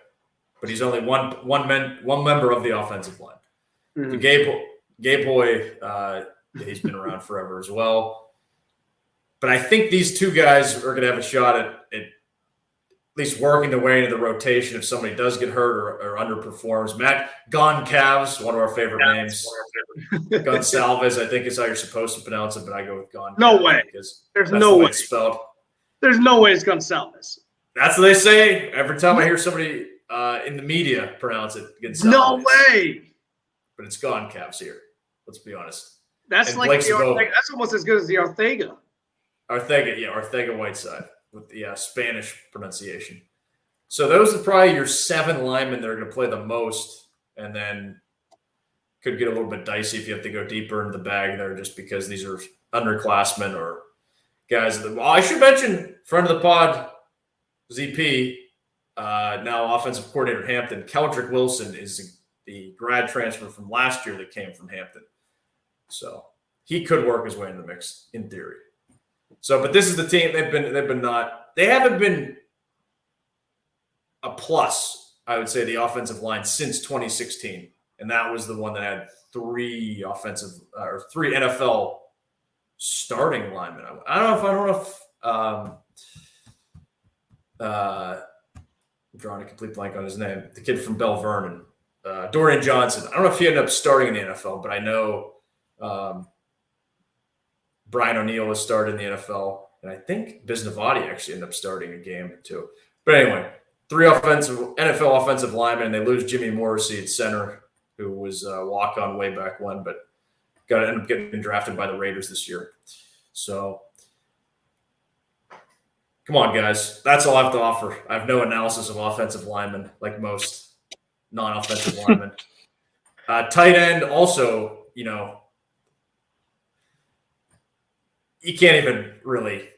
but he's only one member of the offensive line. Mm-hmm. So Gabe Hoy, he's been around forever as well. But I think these two guys are going to have a shot at least working their way into the rotation if somebody does get hurt or underperforms. Matt Goncalves, one of our favorite names. Goncalves, I think is how you're supposed to pronounce it, but I go with Goncalves. No way. There's no way. It's spelled. There's no way it's Goncalves. That's what they say. Every time I hear somebody in the media pronounce it, Goncalves. No way. But it's Goncalves here. Let's be honest. That's and like that's almost as good as the Ortega. Ortega Whiteside with the Spanish pronunciation. So those are probably your 7 linemen that are going to play the most, and then could get a little bit dicey if you have to go deeper into the bag there, just because these are underclassmen or guys. I should mention friend of the pod, ZP, now offensive coordinator at Hampton. Keldrick Wilson is the grad transfer from last year that came from Hampton, so he could work his way in the mix in theory. So, but this is the team they haven't been a plus, I would say, the offensive line since 2016, and that was the one that had 3 NFL starting linemen. I don't know if I'm drawing a complete blank on his name. The kid from Bell Vernon, Dorian Johnson. I don't know if he ended up starting in the NFL, but I know Brian O'Neill has started in the NFL, and I think Bisnavati actually ended up starting a game or 2. But anyway, 3 NFL offensive linemen, and they lose Jimmy Morrissey at center, who was a walk-on way back when, but got to end up getting drafted by the Raiders this year. So, come on, guys. That's all I have to offer. I have no analysis of offensive linemen like most non-offensive linemen. Tight end also, you can't even really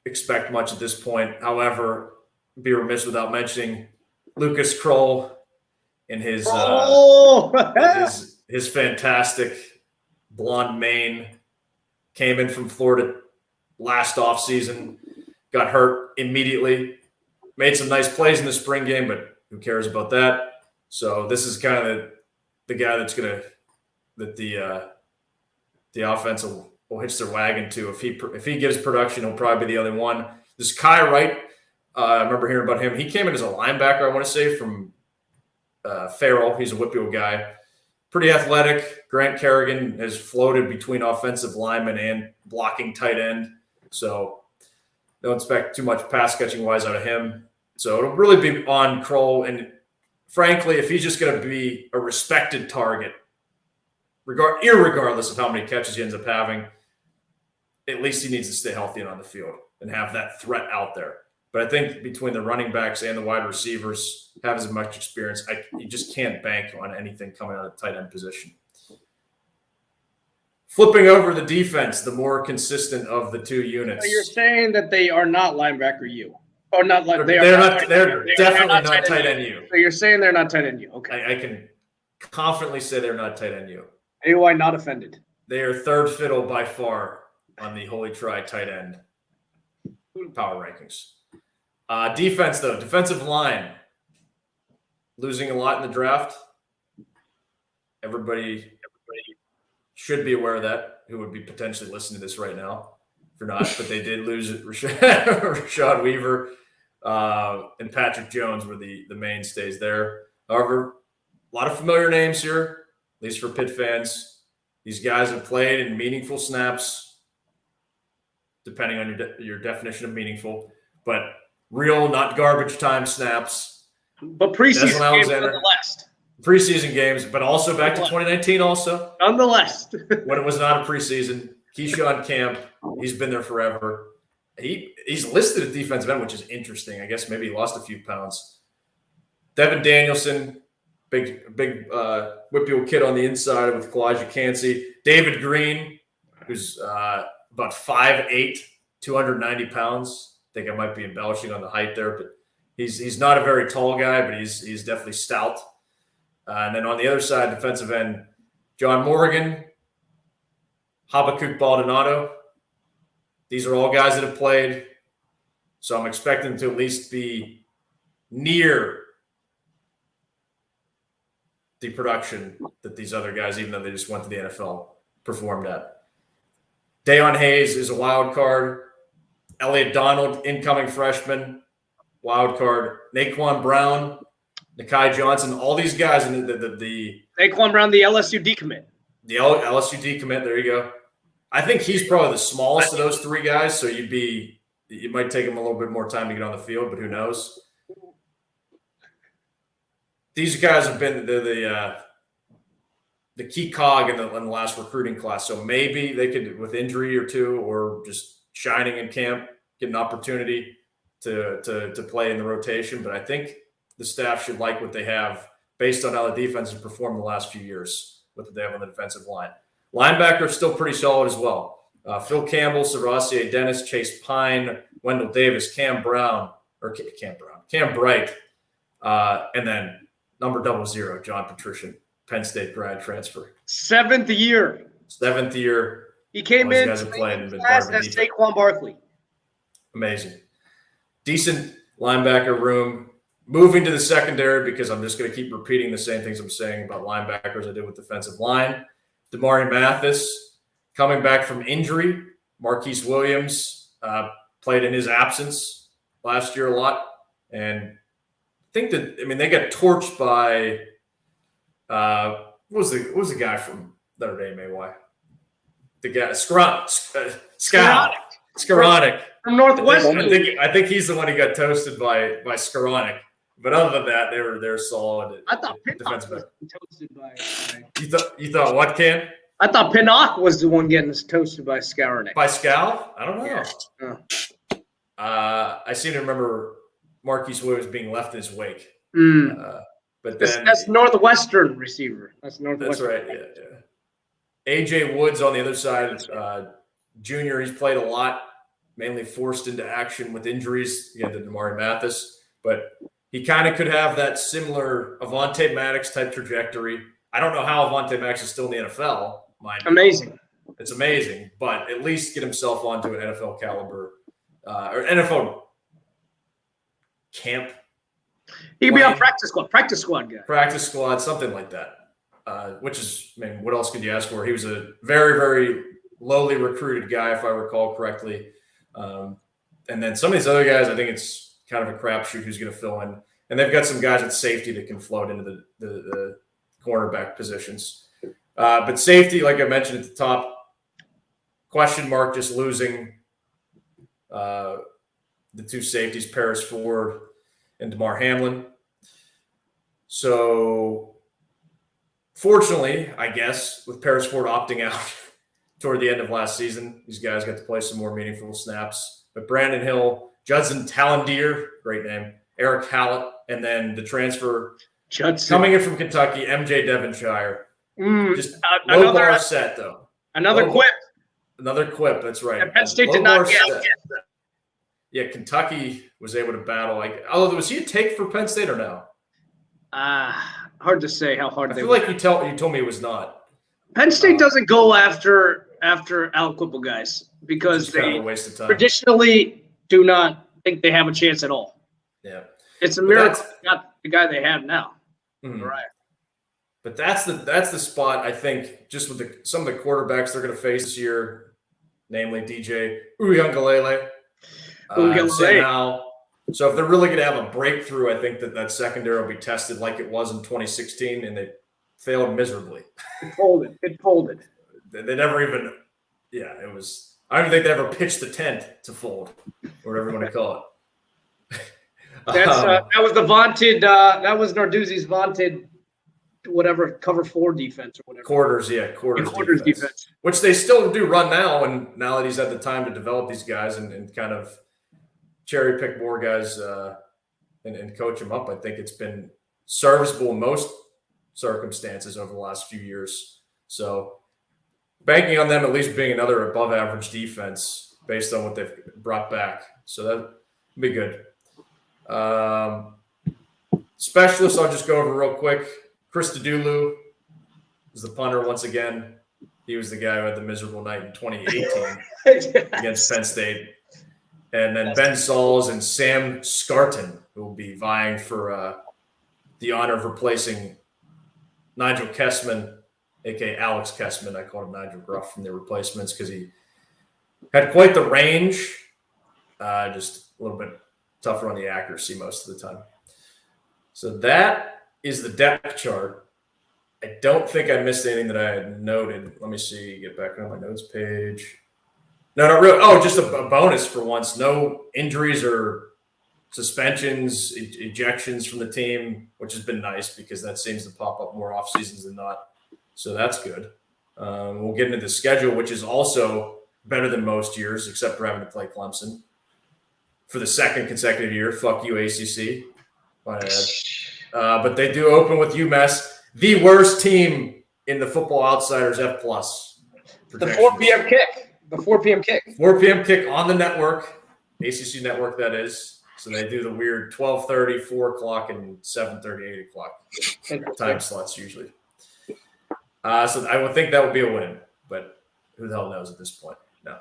expect much at this point. However, be remiss without mentioning Lucas Kroll and his his fantastic blonde mane. Came in from Florida last offseason. got hurt immediately. Made some nice plays in the spring game, but who cares about that? So this is kind of the guy that the offense will hitch their wagon to. If he gives production, he'll probably be the other one. This Kai Wright, I remember hearing about him. He came in as a linebacker, I want to say, from Farrell. He's a Whitfield guy. Pretty athletic. Grant Kerrigan has floated between offensive lineman and blocking tight end. So don't expect too much pass catching wise out of him. So it'll really be on Kroll. And frankly, if he's just going to be a respected target, irregardless of how many catches he ends up having, at least he needs to stay healthy and on the field and have that threat out there. But I think between the running backs and the wide receivers have as much experience. You just can't bank on anything coming out of the tight end position. Flipping over the defense, the more consistent of the two units. So you're saying that they are not linebacker U, or not like They're definitely not tight end U. So you're saying they're not tight end U. Okay. I can confidently say they're not tight end U. AY not offended. They are third fiddle by far on the Holy Try tight end power rankings. Defense, though, defensive line, losing a lot in the draft. Everybody should be aware of that, who would be potentially listening to this right now. If you're not, but they did lose Rashad Weaver and Patrick Jones were the mainstays there. However, a lot of familiar names here, at least for Pitt fans. These guys have played in meaningful snaps, depending on your definition of meaningful, but real, not garbage time snaps. But preseason games nonetheless. Preseason games, but also back to 2019 also. Nonetheless. When it was not a preseason. Keyshawn Camp, he's been there forever. He's listed at defensive end, which is interesting. I guess maybe he lost a few pounds. Devin Danielson, big Whitfield kid on the inside with Kalijah Cansey. David Green, who's about 5'8", 290 pounds. I think I might be embellishing on the height there, but he's not a very tall guy, but he's definitely stout. And then on the other side, defensive end, John Morgan, Habakkuk Baldonado. These are all guys that have played. So I'm expecting to at least be near the production that these other guys, even though they just went to the NFL, performed at. Dayon Hayes is a wild card. Elliot Donald, incoming freshman, wild card. Naquan Brown, Nakai Johnson, all these guys in the Naquan Brown, the LSU decommit. The LSU decommit, there you go. I think he's probably the smallest of those three guys, so you might take him a little bit more time to get on the field, but who knows? These guys have been the key cog in the last recruiting class, so maybe they could, with injury or two, or just shining in camp, get an opportunity to play in the rotation. But I think the staff should like what they have based on how the defense has performed the last few years with what they have on the defensive line. Linebacker is still pretty solid as well. Phil Campbell, Sarasia Dennis, Chase Pine, Wendell Davis, Cam Bright, and then number 00, John Patrician, Penn State grad transfer. Seventh year. He came in as Saquon Barkley. Amazing. Decent linebacker room. Moving to the secondary, because I'm just going to keep repeating the same things I'm saying about linebackers I did with defensive line. Damari Mathis coming back from injury. Marquise Williams played in his absence last year a lot. And I think they got torched by what was the guy from Notre Dame, AY? The guy, Skowronek. From Northwestern. I think he's the one who got toasted by Skowronek. But other than that, they're solid. I thought Pinnock was toasted by. You thought what, Ken? I thought Pinnock was the one getting toasted by Skowronek. By Scal? I don't know. Yeah. I seem to remember Marquise Williams being left in his wake. But that's Northwestern receiver. That's right. Yeah. AJ Woods on the other side, junior. He's played a lot, mainly forced into action with injuries. Again, to Damari Mathis, but he kind of could have that similar Avonte Maddox type trajectory. I don't know how Avonte Maddox is still in the NFL. Amazing. It's amazing, but at least get himself onto an NFL caliber or NFL camp. He'd be on Playing. practice squad guy. Practice squad, something like that. Which is, I mean, what else could you ask for? He was a very, very lowly recruited guy, if I recall correctly. And then some of these other guys, I think it's kind of a crapshoot who's going to fill in. And they've got some guys at safety that can float into the cornerback positions. But safety, like I mentioned at the top, question mark, just losing the two safeties, Paris Ford and DeMar Hamlin. So fortunately, I guess, with Paris Ford opting out toward the end of last season, these guys got to play some more meaningful snaps. But Brandon Hill, Judson Tallendier, great name, Eric Hallett, and then the transfer coming in from Kentucky, MJ Devonshire. Just low bar set, though. Another quip. Another quip, that's right. And Penn State did not get it. Yeah, Kentucky was able to battle. Although, was he a take for Penn State or no? Hard to say how hard I they feel were. like you told me it was not. Penn State doesn't go after Al Quipple guys because It's kind they of a waste of time. traditionally do not think they have a chance at all. Yeah. It's a miracle not the guy they have now. Mhm. Right. But that's the spot, I think, just with some of the quarterbacks they're going to face this year, namely DJ Uiagalelei, Sam Howell. So if they're really going to have a breakthrough, I think that secondary will be tested like it was in 2016, and they failed miserably. It folded. They never even – yeah, it was – I don't even think they ever pitched the tent to fold, or whatever you want to call it. That was the vaunted that was Narduzzi's vaunted whatever cover 4 defense or whatever. Quarters defense. Which they still do run now, and now that he's had the time to develop these guys and kind of cherry pick more guys and coach them up, I think it's been serviceable in most circumstances over the last few years. So banking on them at least being another above average defense based on what they've brought back. So that would be good. Specialists, I'll just go over real quick. Chris Dedulu is the punter once again. He was the guy who had the miserable night in 2018 against Penn State. And then Ben Sauls and Sam Scarton, who will be vying for the honor of replacing Nigel Kessman, a.k.a. Alex Kessman. I called him Nigel Gruff from the replacements because he had quite the range, just a little bit tougher on the accuracy most of the time. So that is the depth chart. I don't think I missed anything that I had noted. Let me see, get back on my notes page. No, not really. Oh, just a bonus for once. No injuries or suspensions, ejections from the team, which has been nice because that seems to pop up more off seasons than not. So that's good. We'll get into the schedule, which is also better than most years, except for having to play Clemson for the second consecutive year. Fuck you, ACC. But they do open with UMass, the worst team in the Football Outsiders F+. The 4 p.m. kick. The 4 p.m. kick. 4 p.m. kick on the network, ACC network, that is. So they do the weird 12:30, 4 o'clock, and 7:30, 8 o'clock time slots usually. So I would think that would be a win, but who the hell knows at this point? No.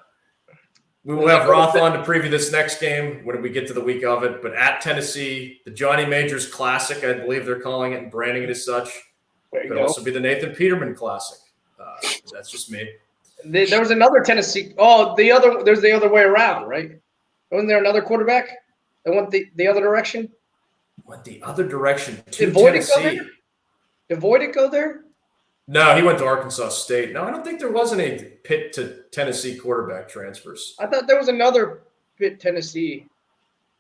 We will have Roth on to preview this next game when we get to the week of it. But at Tennessee, the Johnny Majors Classic, I believe they're calling it and branding it as such. Could also be the Nathan Peterman Classic. That's just me. There was another Tennessee. Oh, there's the other way around, right? Wasn't there another quarterback that went the other direction? Went the other direction to Did Voight Tennessee. go there? Did Voight go there? No, he went to Arkansas State. No, I don't think there was any Pitt to Tennessee quarterback transfers. I thought there was another Pitt Tennessee.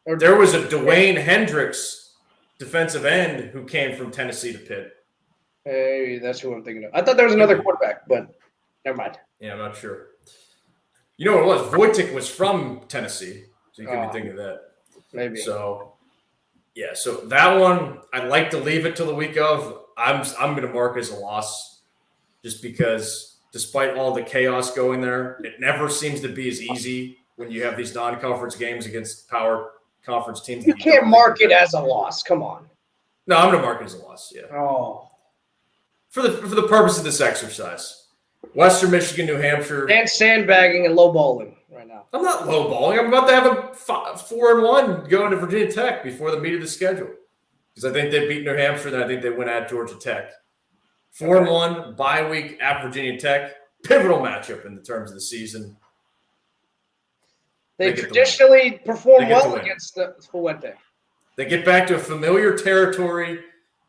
There was a Dwayne Hendricks defensive end who came from Tennessee to Pitt. Hey, that's who I'm thinking of. I thought there was another quarterback, but never mind. Yeah, I'm not sure. You know what it was? Wojcik was from Tennessee, so you could be thinking of that. Maybe. So, yeah, so that one, I'd like to leave it till the week of. I'm going to mark as a loss just because despite all the chaos going there, it never seems to be as easy when you have these non-conference games against power conference teams. You can't mark it as a loss. Come on. No, I'm going to mark it as a loss, yeah. Oh. For the purpose of this exercise. Western Michigan, New Hampshire. And sandbagging and lowballing. right now. I'm not lowballing. I'm about to have a 4-1 going to Virginia Tech before the meat of the schedule because I think they beat New Hampshire, and I think they win at Georgia Tech. 4-1 bye week at Virginia Tech, pivotal matchup in the terms of the season. They get the traditionally perform They get the well win. against the Fuente. They get back to a familiar territory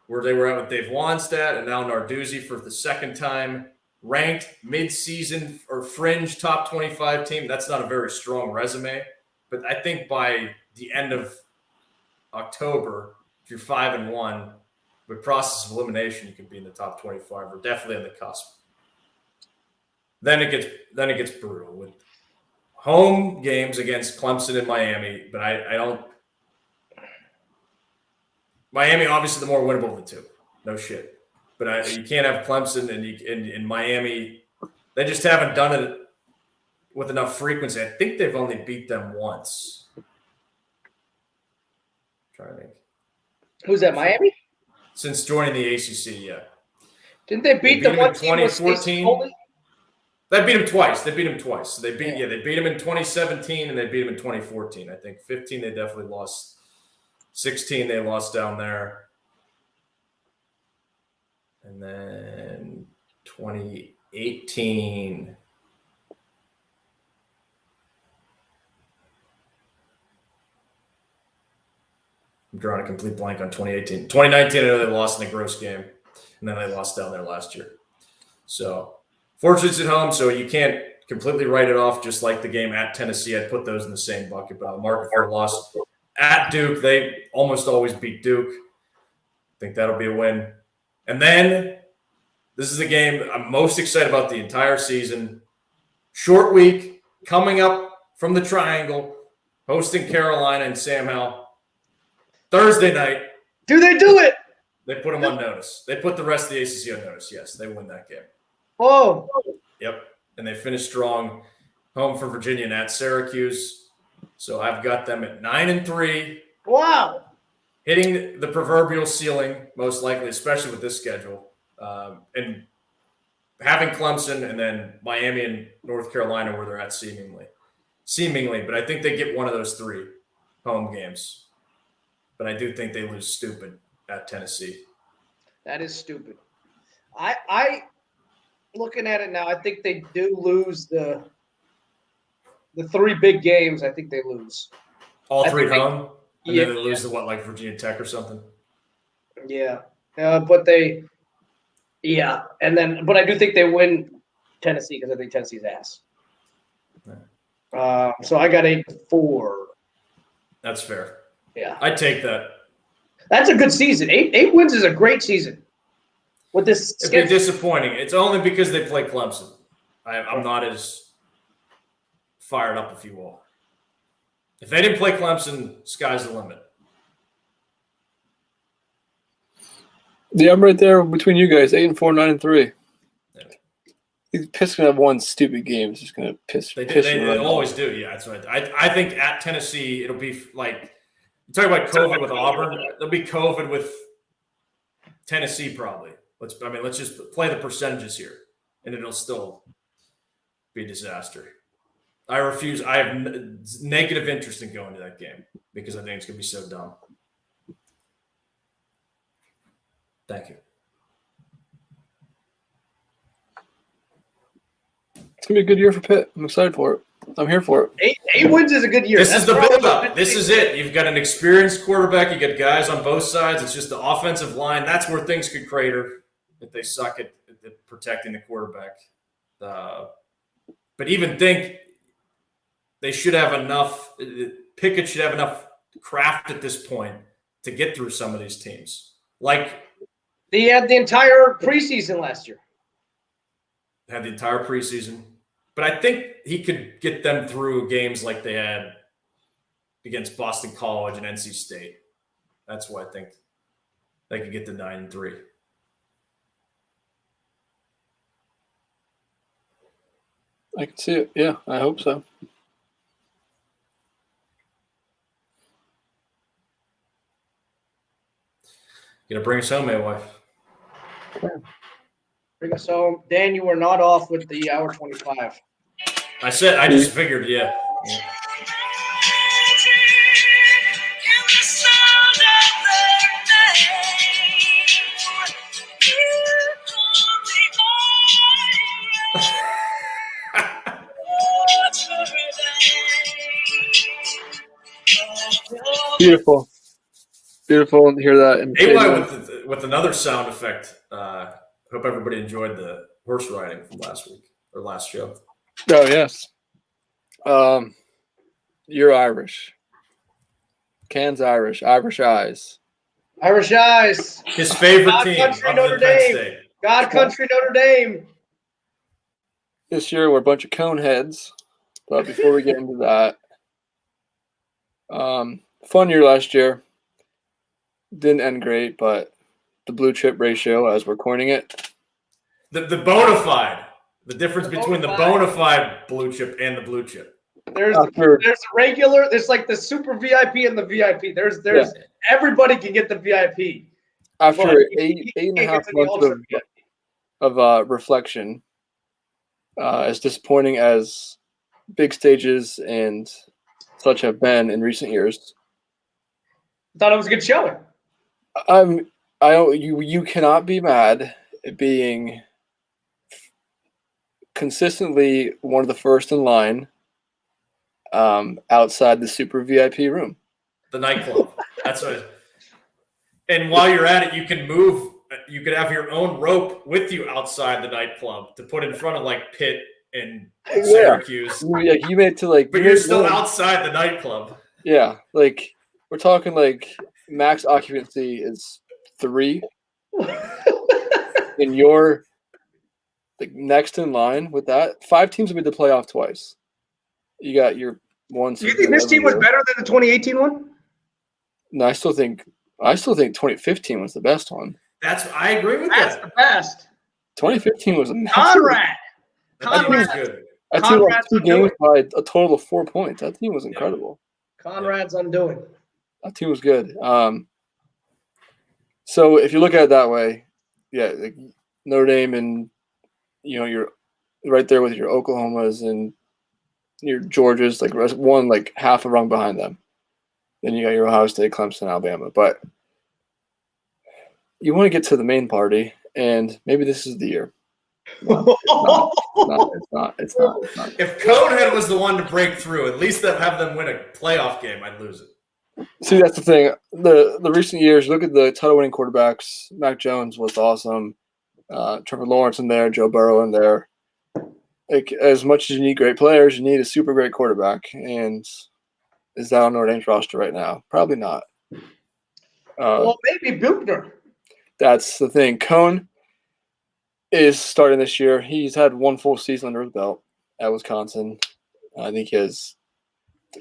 where they were at with Dave Wannstedt and now Narduzzi for the second time. Ranked mid-season or fringe top 25 team. That's not a very strong resume. But I think by the end of October, if you're 5-1, with process of elimination, you could be in the top 25 or definitely on the cusp. Then it gets brutal with home games against Clemson and Miami, but I don't. Miami, obviously, the more winnable of the two. No shit. But you can't have Clemson and Miami. They just haven't done it with enough frequency. I think they've only beat them once. Trying to think. Who's that, Miami? Since joining the ACC, yeah. Didn't they beat They the beat one them team in with 2014. only? They beat them twice. So they beat them in 2017 and they beat them in 2014. I think 15 they definitely lost. 16 they lost down there. And then 2018. I'm drawing a complete blank on 2018. 2019, I know they lost in the gross game. And then they lost down there last year. So, fortunately, it's at home, so you can't completely write it off, just like the game at Tennessee. I'd put those in the same bucket, but I'll mark it for a loss. At Duke, they almost always beat Duke. I think that'll be a win. And then this is the game I'm most excited about the entire season. Short week, coming up from the Triangle, hosting Carolina and Sam Howell. Thursday night. Do they do it? They put them on notice. They put the rest of the ACC on notice. Yes, they win that game. Oh. Yep. And they finished strong. Home for Virginia and at Syracuse. So I've got them at 9-3. Wow. Hitting the proverbial ceiling, most likely, especially with this schedule. And having Clemson and then Miami and North Carolina where they're at seemingly. But I think they get one of those three home games. But I do think they lose stupid at Tennessee. That is stupid. I looking at it now, I think they do lose the three big games. I think they lose. All I three think home? And yeah, then they lose to what, like Virginia Tech or something? Yeah. But they – yeah. And then – but I do think they win Tennessee because I think Tennessee's ass. So I got 8-4. That's fair. Yeah. I take that. That's a good season. Eight wins is a great season. With this It'd be disappointing. It's only because they play Clemson. I'm not as fired up, if you will. If they didn't play Clemson, sky's the limit. Yeah, I'm right there between you guys. 8-4, 9-3. Yeah. These Pitt's gonna have one stupid game. It's just gonna piss. They me right always off. do. Yeah, that's right. I think at Tennessee it'll be like you talk about COVID with Auburn. There'll be COVID with Tennessee probably. Let's just play the percentages here, and it'll still be a disaster. I refuse. I have negative interest in going to that game because I think it's gonna be so dumb. Thank you. It's gonna be a good year for Pitt. I'm excited for it. I'm here for it. Eight wins is a good year. This That's is the probably build-up. This is it. You've got an experienced quarterback. You got guys on both sides. It's just the offensive line. That's where things could crater if they suck at protecting the quarterback. But even think they should have enough. Pickett should have enough craft at this point to get through some of these teams. Like He had the entire preseason last year. had the entire preseason. But I think he could get them through games like they had against Boston College and NC State. That's why I think they could get to 9-3. I can see it. Yeah, I hope so. Gonna bring us home, my wife. Bring us home. Dan, you were not off with the hour 25. I just figured, yeah. Beautiful. Beautiful to hear that. In AY with another sound effect. Hope everybody enjoyed the horse riding from last week or last show. Oh, yes. You're Irish. Can's Irish. Irish eyes. Irish eyes. His favorite God team, country, other Notre than Penn Dame. State. God country Notre Dame. This year we're a bunch of cone heads. But before we get into that, fun year last year. Didn't end great, but the blue chip ratio, as we're coining it. The bona fide. The difference between the bona bona fide blue chip and the blue chip. There's a regular. There's like the super VIP and the VIP. There's everybody can get the VIP. After eight and a half months of reflection, as disappointing as big stages and such have been in recent years, Thought it was a good showing. You cannot be mad at being consistently one of the first in line outside the super VIP room. The nightclub. That's what. And while you're at it, you can move. You could have your own rope with you outside the nightclub to put in front of like Pitt and Syracuse. Yeah, you made to like, but you're still outside the nightclub. Yeah, like we're talking like max occupancy is 3, and you're like next in line with that. 5 teams have made the playoff twice. You got your one. You think this team was better than the 2018 one? No, I still think 2015 was the best one. I agree with that. That's the best. 2015 was amazing. Conrad was good. That team won 2 games by a total of 4 points. That team was incredible. Conrad's undoing. That team was good. So if you look at it that way, yeah, like Notre Dame and you're right there with your Oklahomas and your Georgias, like one like half a rung behind them. Then you got your Ohio State, Clemson, Alabama. But you want to get to the main party, and maybe this is the year. No, it's not. If Conehead was the one to break through, at least have them win a playoff game, I'd lose it. See, that's the thing. The recent years, look at the title-winning quarterbacks. Mac Jones was awesome. Trevor Lawrence in there, Joe Burrow in there. Like, as much as you need great players, you need a super great quarterback. And is that on Notre Dame's roster right now? Probably not. Well, maybe Buchner. That's the thing. Cone is starting this year. He's had 1 full season under his belt at Wisconsin. I think he has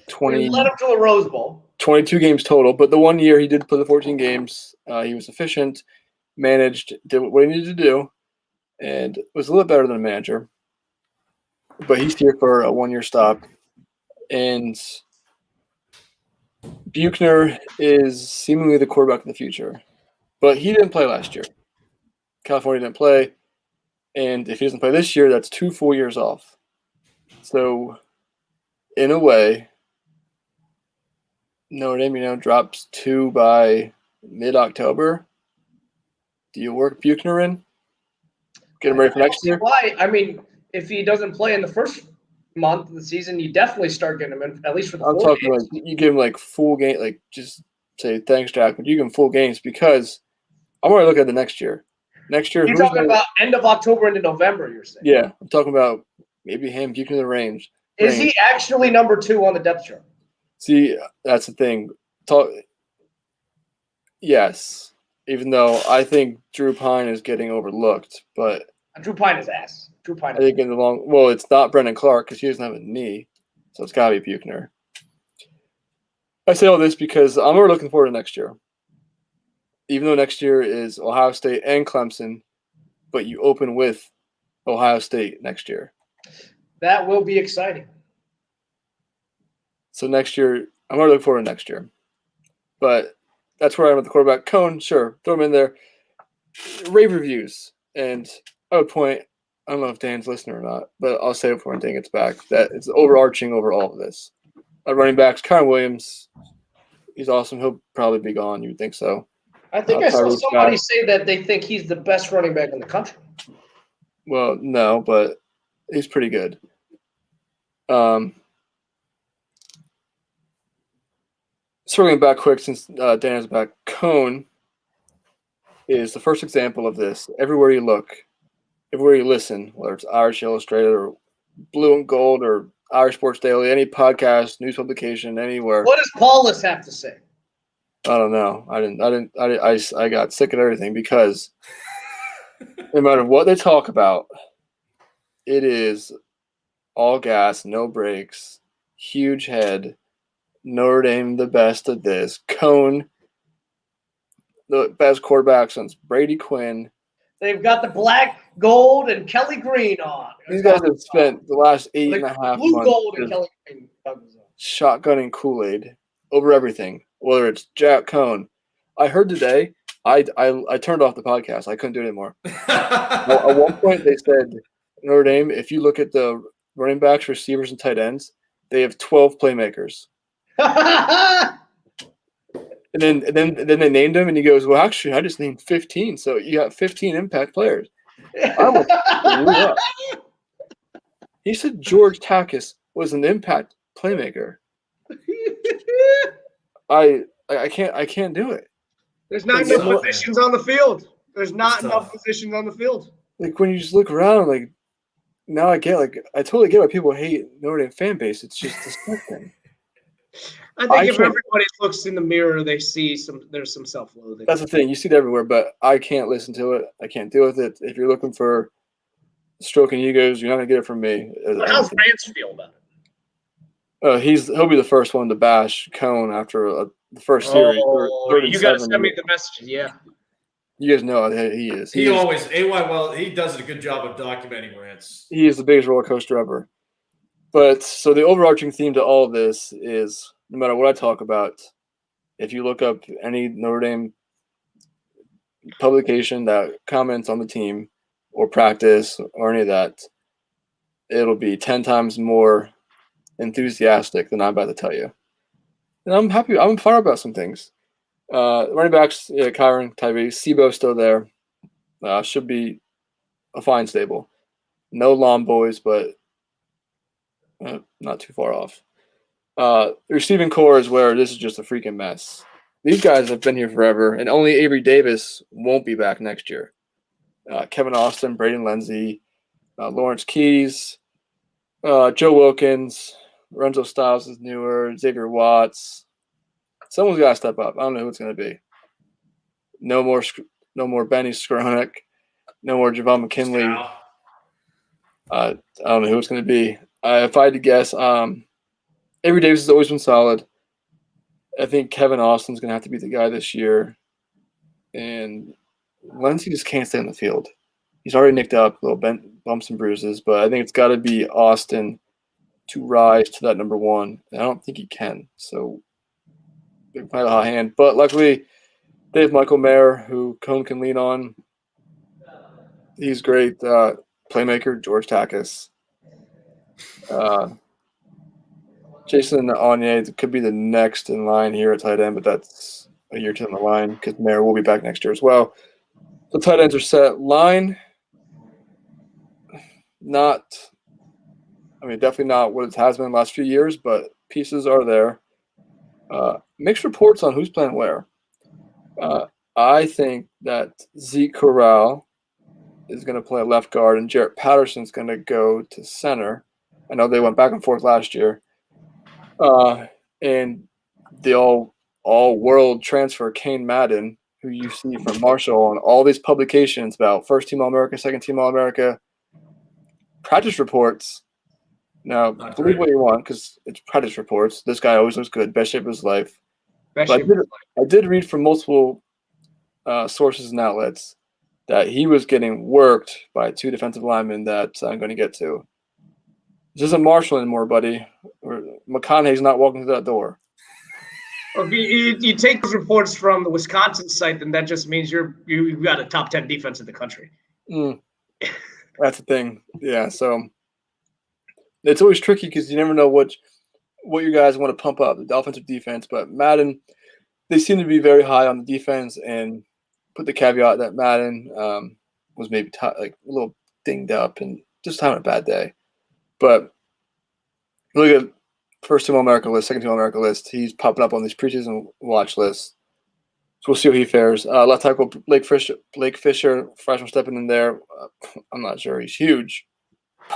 20. He led him to the Rose Bowl. 22 games total, but the 1 year he did play the 14 games. He was efficient, managed, did what he needed to do, and was a little better than a manager. But he's here for a 1-year stop. And Buchner is seemingly the quarterback of the future. But he didn't play last year. California didn't play. And if he doesn't play this year, that's 2 full years off. So, in a way, Notre Dame, drops 2 by mid-October. Do you work Buchner in? Get him ready for next year? Why? I mean, if he doesn't play in the first month of the season, you definitely start getting him in, at least for the I'm talking games. Like you give him like full game, like just say thanks, Jack, but you give him full games because I'm already looking at the next year. Next year, you're talking about end of October into November. You're saying? Yeah, I'm talking about maybe him Buchner the range. Is he actually number 2 on the depth chart? See, that's the thing. Yes, even though I think Drew Pine is getting overlooked, but Drew Pine is ass. Drew Pine. I think in the well, it's not Brendan Clark because he doesn't have a knee, so it's got to be Buchner. I say all this because I'm already looking forward to next year. Even though next year is Ohio State and Clemson, but you open with Ohio State next year. That will be exciting. So next year, I'm already looking forward to next year. But that's where I am with the quarterback. Cone, sure, throw him in there. Rave reviews. And I would point I don't know if Dan's listening or not, but I'll say it before Dan gets back, that it's overarching over all of this. Running backs, Kyron Williams, he's awesome. He'll probably be gone. You would think so. I think I saw Tyreek somebody back. say that they think he's the best running back in the country. Well, no, but he's pretty good. Circling back quick since Dan is back, Cone is the first example of this. Everywhere you look, everywhere you listen, whether it's Irish Illustrated or Blue and Gold or Irish Sports Daily, any podcast, news publication, anywhere. What does Paulus have to say? I don't know. I got sick of everything because no matter what they talk about, it is all gas, no brakes, huge head, Notre Dame the best at this, Cone the best quarterback since Brady Quinn. They've got the black, gold, and Kelly Green on. These guys have spent the last 8.5 blue, months gold, and Kelly Green. shotgunning Kool-Aid over everything, whether it's Jack Cone. I heard today, I turned off the podcast. I couldn't do it anymore. At one point, they said, Notre Dame, if you look at the running backs, receivers, and tight ends, they have 12 playmakers. And then they named him, and he goes, well, actually, I just named 15. So you got 15 impact players. I almost blew up. He said George Takis was an impact playmaker. I can't do it. There's not It's enough so- positions on the field. There's not It's enough tough. positions on the field. Like when you just look around, like now I totally get why people hate Notre Dame fan base. It's just disgusting. I think I if can't- everybody looks in the mirror, they see there's some self-loathing. That's the thing. You see it everywhere, but I can't listen to it. I can't deal with it. If you're looking for stroking egos, you're not gonna get it from me. How's Rance feel about it? He'll be the first one to bash Cone after the first series. third and You got to 7. send me the messages. Yeah. You guys know he is. He always he does a good job of documenting rants. He is the biggest roller coaster ever. But so the overarching theme to all of this is no matter what I talk about, if you look up any Notre Dame publication that comments on the team or practice or any of that, it'll be 10 times more enthusiastic than I'm about to tell you. And I'm happy. I'm fired about some things. Running backs, Kyron, Tyrese, Sebo still there. Should be a fine stable. No Lawn Boys, but not too far off. The receiving core is where this is just a freaking mess. These guys have been here forever, and only Avery Davis won't be back next year. Kevin Austin, Braden Lenzy, Lawrence Keys, Joe Wilkins, Lorenzo Styles is newer, Xavier Watts. Someone's got to step up. I don't know who it's going to be. No more Benny Skronik. No more Javon McKinley. Now, I don't know who it's going to be. If I had to guess, Avery Davis has always been solid. I think Kevin Austin's going to have to be the guy this year. And Lenzy just can't stay on the field. He's already nicked up, little bumps and bruises, but I think it's got to be Austin to rise to that number one. And I don't think he can. So they might have a hot hand. But luckily, they have Michael Mayer, who Cone can lean on. He's great. Playmaker, George Takis. Jason Onye could be the next in line here at tight end, but that's a year down the line because Mayer will be back next year as well. The tight ends are set. Line, definitely not what it has been the last few years, but pieces are there. Mixed reports on who's playing where. I think that Zeke Corral is going to play left guard and Jarrett Patterson's going to go to center. I know they went back and forth last year. And the all-world transfer Kane Madden, who you see from Marshall on all these publications about first-team All-America, second-team All-America, practice reports. Now, Not believe great. what you want because it's practice reports. This guy always looks good, best shape of his life. Best But shape. I did read from multiple sources and outlets that he was getting worked by 2 defensive linemen that I'm going to get to. This isn't Marshall anymore, buddy. McConaughey's not walking through that door. Well, if you take those reports from the Wisconsin site, then that just means you've got a top 10 defense in the country. That's the thing. Yeah, so it's always tricky because you never know what you guys want to pump up, the offensive defense. But Madden, they seem to be very high on the defense, and put the caveat that Madden was maybe like a little dinged up and just having a bad day. But look at first team All America list, second team All America list. He's popping up on these preseason watch lists. So we'll see how he fares. Left tackle Blake Fisher, freshman stepping in there. I'm not sure he's huge,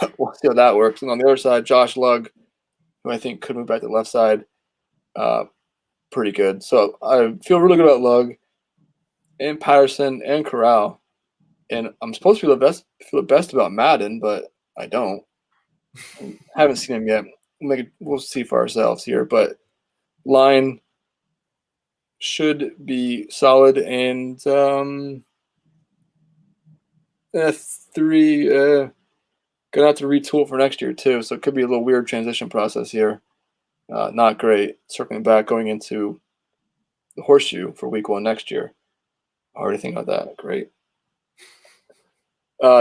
but we'll see how that works. And on the other side, Josh Lugg, who I think could move back to the left side, pretty good. So I feel really good about Lugg and Patterson and Corral. And I'm supposed to feel the best about Madden, but I don't. I haven't seen him yet. We'll see for ourselves here. But line should be solid, and three gonna have to retool for next year too. So it could be a little weird transition process here. Not great. Circling back, going into the horseshoe for week 1 next year. Already think about that. Great.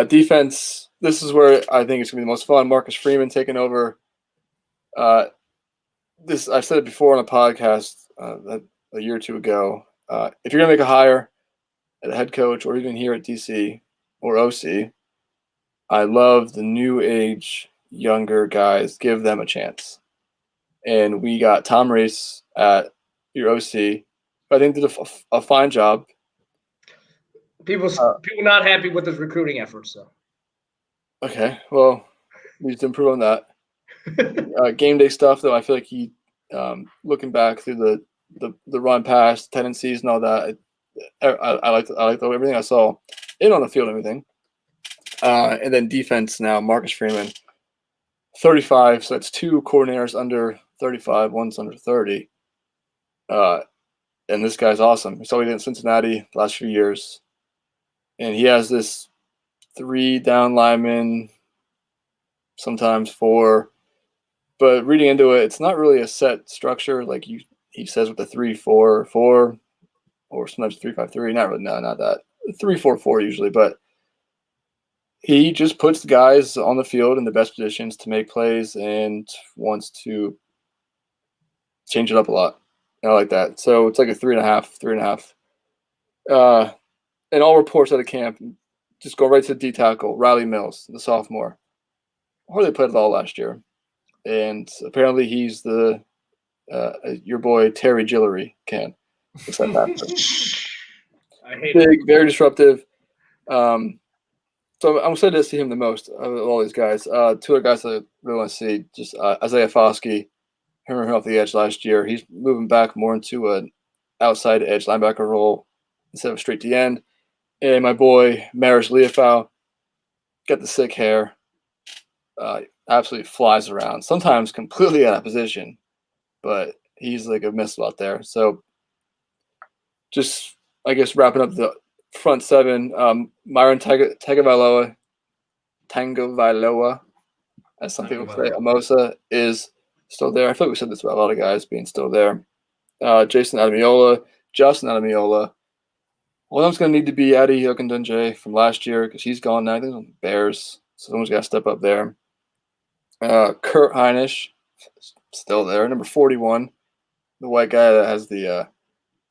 Defense. This is where I think it's gonna be the most fun. Marcus Freeman taking over. This I've said it before on a podcast a year or two ago. If you're gonna make a hire at a head coach or even here at DC or OC, I love the new age younger guys. Give them a chance. And we got Tom Rees at your OC. I think did a fine job. People not happy with his recruiting efforts, though. Okay, well, needs to improve on that. Game day stuff, though, I feel like he, looking back through the run pass tendencies and all that, I like everything I saw in on the field and everything. And then defense now, Marcus Freeman, 35. So that's 2 coordinators under 35, one's under 30. And this guy's awesome. We saw he did in Cincinnati the last few years. And he has this 3 down linemen, sometimes 4. But reading into it, it's not really a set structure like he says with the 3-4-4 or sometimes 3-5-3. Not really, no, not that. 3-4-4 usually, but he just puts the guys on the field in the best positions to make plays and wants to change it up a lot. I like that. So it's like a 3.5. And all reports out of camp just go right to the D tackle, Riley Mills, the sophomore. Hardly played at all last year. And apparently he's the your boy Terry Gillery can. Except that. I hate Big, it. very disruptive. So I'm excited to see him the most of all these guys. 2 other guys that I really want to see, just Isaiah Foskey, him off the edge last year. He's moving back more into an outside edge linebacker role instead of straight to the end. And my boy Marish Leofau, got the sick hair. Absolutely flies around. Sometimes completely out of position, but he's like a missile out there. So just, I guess, wrapping up the front 7, Myron Tagovailoa, as some people say, Amosa is still there. I feel like we said this about a lot of guys being still there. Justin Adamiola. One of them's going to need to be Adi Okundunje from last year because he's gone now. I think he's on the Bears, so someone's got to step up there. Kurt Heinisch, still there. Number 41, the white guy that has the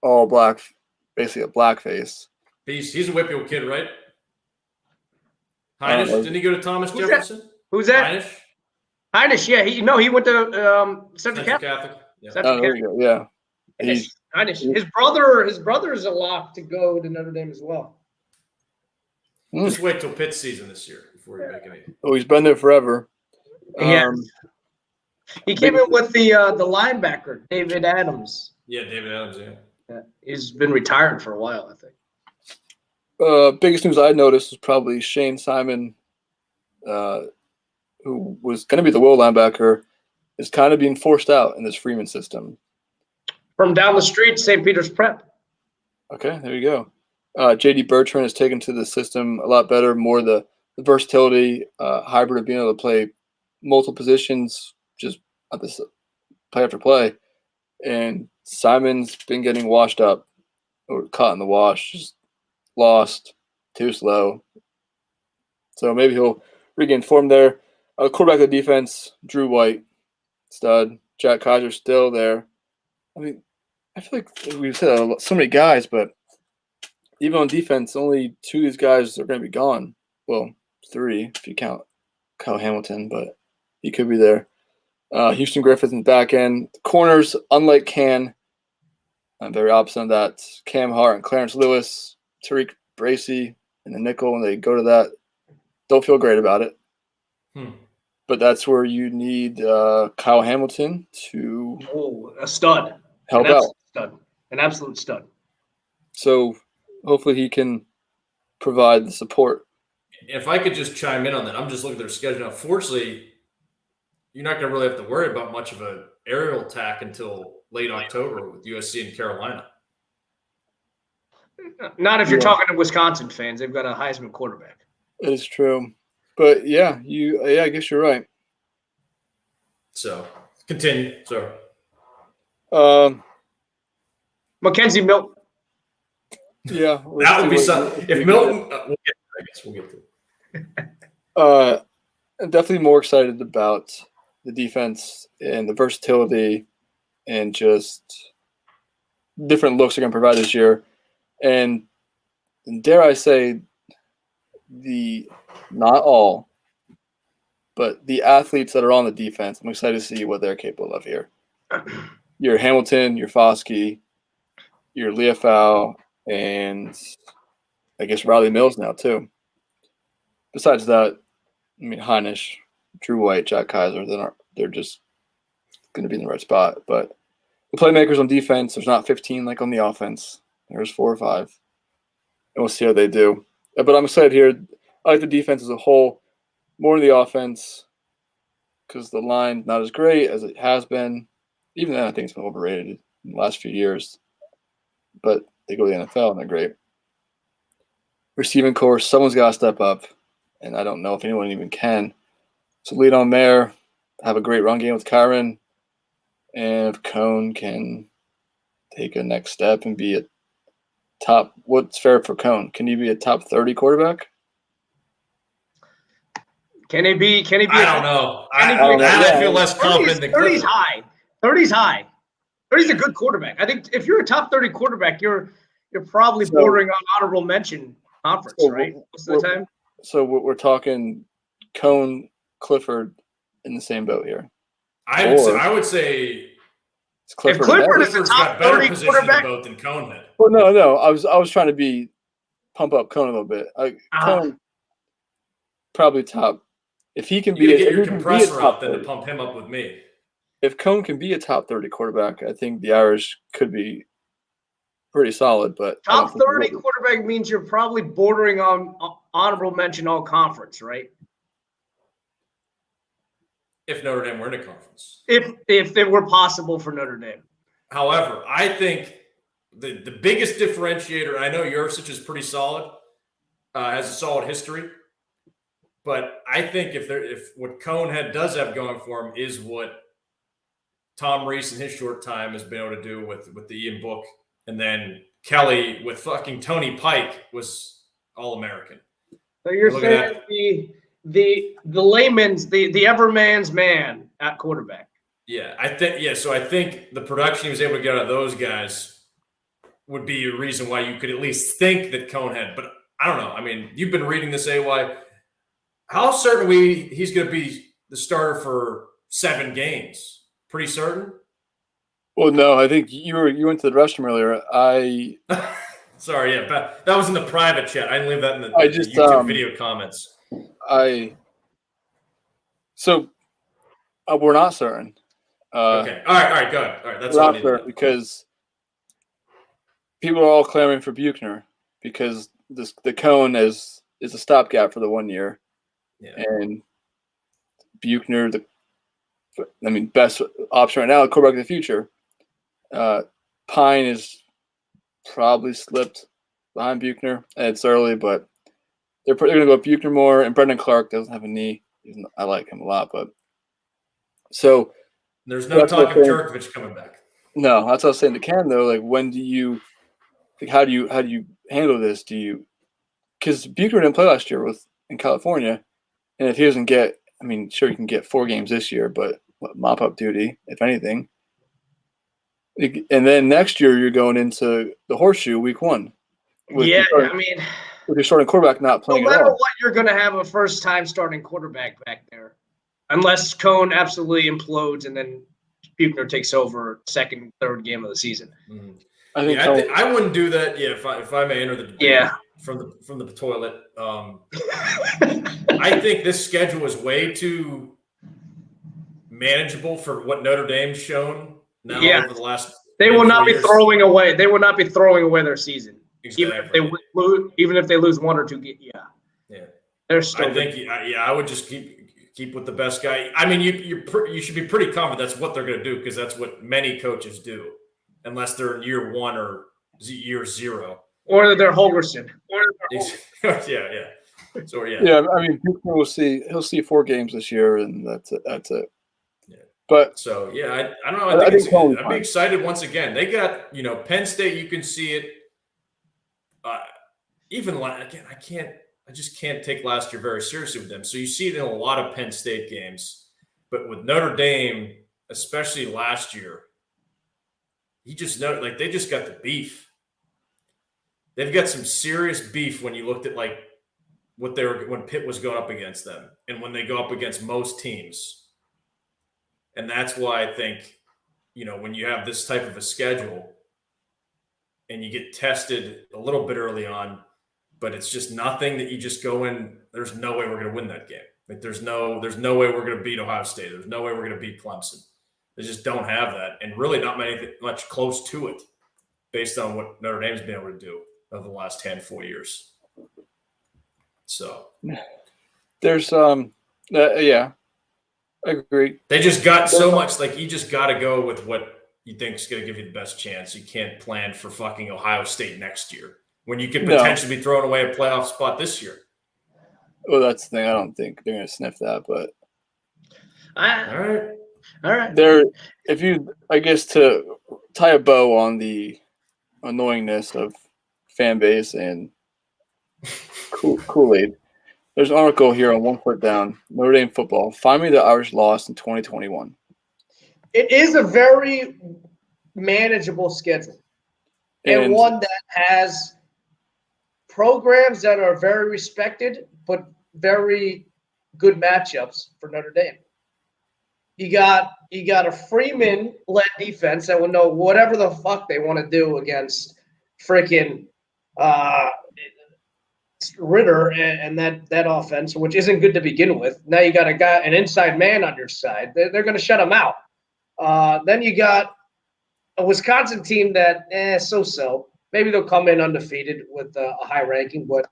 all black, basically a black face. He's a Whitfield kid, right? Heinisch, didn't he go to Thomas Jefferson? Who's that? Heinisch, yeah. He went to Central Catholic. Yeah. There you go. Yeah. Heinisch. His brother is a lock to go to Notre Dame as well. Just wait till Pitt's season this year before you make any. Oh, he's been there forever. Yeah. He came in with the linebacker, David Adams. Yeah, David Adams, yeah. He's been retired for a while, I think. Biggest news I noticed was probably Shane Simon, who was going to be the will linebacker, is kind of being forced out in this Freeman system. From down the street, St. Peter's Prep. Okay, there you go. J.D. Bertrand has taken to the system a lot better, more the versatility, hybrid of being able to play multiple positions, just at this play after play. And Simon's been getting washed up or caught in the wash, just lost, too slow. So maybe he'll regain form there. Quarterback of the defense, Drew White, stud. Jack Kaiser still there. I mean, I feel like we've said so many guys, but even on defense, only 2 of these guys are going to be gone. Well, 3 if you count Kyle Hamilton, but he could be there. Houston Griffith in the back end. Corners, unlike Can, very opposite of that. Cam Hart and Clarence Lewis, Tariq Bracy in the nickel when they go to that. Don't feel great about it. But that's where you need Kyle Hamilton to a stud. help out. An absolute stud. So hopefully he can provide the support. If I could just chime in on that, I'm just looking at their schedule now. Fortunately, you're not going to really have to worry about much of an aerial attack until late October with USC and Carolina. Not if you're talking to Wisconsin fans. They've got a Heisman quarterback. That is true. But yeah, I guess you're right. So continue. Sorry. Mackenzie Milton. Yeah. That would be something. If Milton, we'll get to it. I'm definitely more excited about the defense and the versatility and just different looks they're going to provide this year. And dare I say, not all, but the athletes that are on the defense, I'm excited to see what they're capable of here. Your Hamilton, your Foskey, your Leofau, and I guess Riley Mills now too. Besides that, I mean Heinisch, Drew White, Jack Kaiser, they're just going to be in the right spot. But the playmakers on defense, there's not 15 like on the offense. There's 4 or 5. And we'll see how they do. But I'm excited here. I like the defense as a whole, more in the offense, because the line not as great as it has been. Even then, I think it's been overrated in the last few years. But they go to the NFL and they're great. Receiving course, someone's got to step up, and I don't know if anyone even can. So lead on there, have a great run game with Kyron, and if Cone can take a next step and be a top, what's fair for Cone? Can he be a top 30 quarterback? Can he be? I don't know. I feel less confident than 30's high. 30's high. 30's a good quarterback. I think if you're a top 30 quarterback, you're probably bordering on honorable mention conference, right? Most of the time. So we're talking Cone, Clifford in the same boat here. I would say Clifford if Clifford is a top 30 quarterback boat than Cone had. Well, no. I was trying to pump up Cone a little bit. Cone probably top. If he can get if your he can compressor be a top up, then to 30. pump him up with me. If Cone can be a top 30 quarterback, I think the Irish could be pretty solid. But top 30 quarterback means you're probably bordering on honorable mention all conference, right? If Notre Dame were in a conference. If it were possible for Notre Dame. However, I think the biggest differentiator, I know Yurcich is pretty solid, has a solid history, but I think if what Conehead does have going for him is what Tom Rees in his short time has been able to do with the Ian Book, and then Kelly with fucking Tony Pike was All-American. So you're saying the layman's, the everman's man at quarterback. Yeah, I think so I think the production he was able to get out of those guys would be a reason why you could at least think that Conehead, but I don't know. I mean, you've been reading this AY. How certain are we he's going to be the starter for 7 games? Pretty certain? Well, no, I think you went to the restroom earlier. Sorry, yeah, but that was in the private chat. I didn't leave that in the YouTube video comments. We're not certain. Okay. All right, go ahead. All right, that's all I need because people are all clamoring for Buchner because the Cone is a stopgap for the 1 year. Yeah. And Buchner, best option right now, the quarterback of the future. Pine is probably slipped behind Buchner. It's early, but they're going to go with Buchner more. And Brendan Clark doesn't have a knee. I like him a lot, but so there's no talk of Jerkovich coming back. No, that's what I was saying to Cam though. Like, when do you? Like, how do you handle this? Do you because Buchner didn't play last year in California, and if he doesn't get, I mean, sure he can get 4 games this year, but mop up duty if anything. And then next year you're going into the Horseshoe week 1. With your starting quarterback not playing no at matter all. what, you're going to have a first-time starting quarterback back there, unless Cohn absolutely implodes and then Buchner takes over second, third game of the season. Mm-hmm. I think I wouldn't do that. Yeah, if I may enter the debate from the toilet. I think this schedule is way too manageable for what Notre Dame's shown now over the last. They will not be throwing away. They will not be throwing away their season, exactly. even if they lose 1 or 2 games. Yeah. They're still. I think I would just keep with the best guy. I mean, you should be pretty confident that's what they're going to do because that's what many coaches do, unless they're in year 1 or year 0. Or they're Holgerson. Yeah. So yeah. I mean, Buchner he'll see 4 games this year, and that's it. Yeah. But so I don't know. I'd be excited once again. They got Penn State. You can see it. I just can't take last year very seriously with them. So you see it in a lot of Penn State games, but with Notre Dame, especially last year, they just got the beef. They've got some serious beef when you looked at like when Pitt was going up against them and when they go up against most teams. And that's why I think, when you have this type of a schedule and you get tested a little bit early on, but it's just nothing that you just go in. There's no way we're going to win that game. Like there's no way we're going to beat Ohio State. There's no way we're going to beat Clemson. They just don't have that, and really not much close to it, based on what Notre Dame's been able to do over the last handful of years. So there's I agree. They just got so much. Like you just got to go with what you think is going to give you the best chance. You can't plan for fucking Ohio State next year when you could potentially be throwing away a playoff spot this year. Well, that's the thing. I don't think they're going to sniff that, but all right. If you, I guess, to tie a bow on the annoyingness of fan base and Kool-Aid, there's an article here on One Foot Down, Notre Dame football. Finally, the Irish lost in 2021. It is a very manageable schedule, and one that has programs that are very respected, but very good matchups for Notre Dame. You got a Freeman-led defense that will know whatever the fuck they want to do against freaking Ritter and that offense, which isn't good to begin with. Now you got an inside man on your side. They're going to shut him out. Then you got a Wisconsin team that so-so. Maybe they'll come in undefeated with a high ranking, but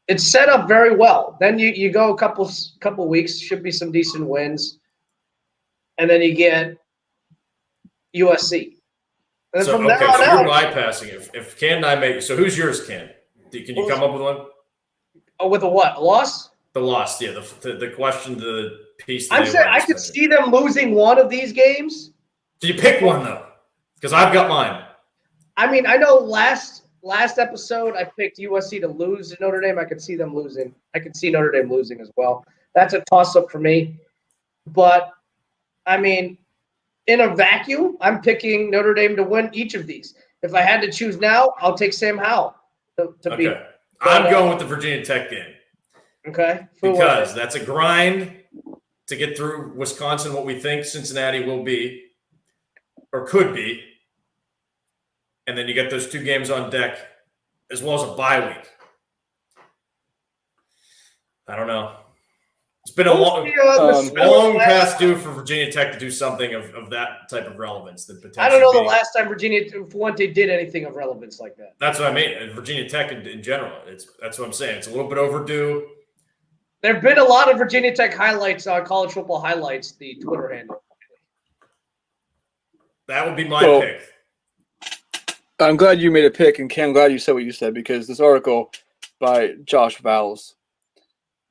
it's set up very well. Then you go a couple weeks, should be some decent wins, and then you get USC. And so you're bypassing it. If Ken and I make so, who's yours, Ken? Can you come up with one? Oh, with a what? A loss? The loss, yeah. The question, the piece. I'm saying I could see them losing one of these games. Do you pick one though? Because I've got mine. I mean, I know last episode I picked USC to lose to Notre Dame. I could see them losing. I could see Notre Dame losing as well. That's a toss-up for me. But, I mean, in a vacuum, I'm picking Notre Dame to win each of these. If I had to choose now, I'll take Sam Howell to beat. I'm going with the Virginia Tech game. Okay. Because that's a grind to get through Wisconsin, what we think Cincinnati will be or could be. And then you get those 2 games on deck as well as a bye week. I don't know. It's been a long past due for Virginia Tech to do something of that type of relevance. That potentially I don't know the last time Virginia Fuente did anything of relevance like that. That's what I mean. Virginia Tech in general. That's what I'm saying. It's a little bit overdue. There have been a lot of Virginia Tech highlights on College Football Highlights, the Twitter handle. That would be my pick. I'm glad you made a pick, and Ken, I'm glad you said what you said, because this article by Josh Vowles,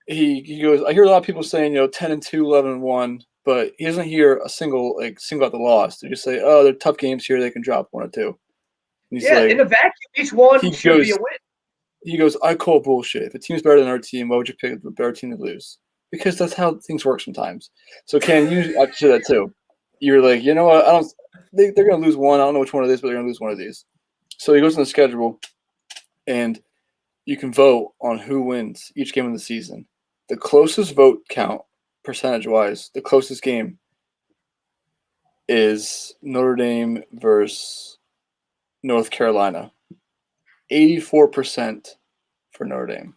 he goes, I hear a lot of people saying, 10-2, 11-1, but he doesn't hear a single out the loss. They just say, oh, they're tough games here. They can drop 1 or 2. In a vacuum, each one should be a win. he goes, I call bullshit. If a team's better than our team, why would you pick the better team to lose? Because that's how things work sometimes. So Ken, you actually said that too. You're like, you know what? They're gonna lose one. I don't know which one it is, but they're gonna lose one of these. So he goes on the schedule, and you can vote on who wins each game of the season. The closest vote count, percentage-wise, the closest game is Notre Dame versus North Carolina. 84% for Notre Dame.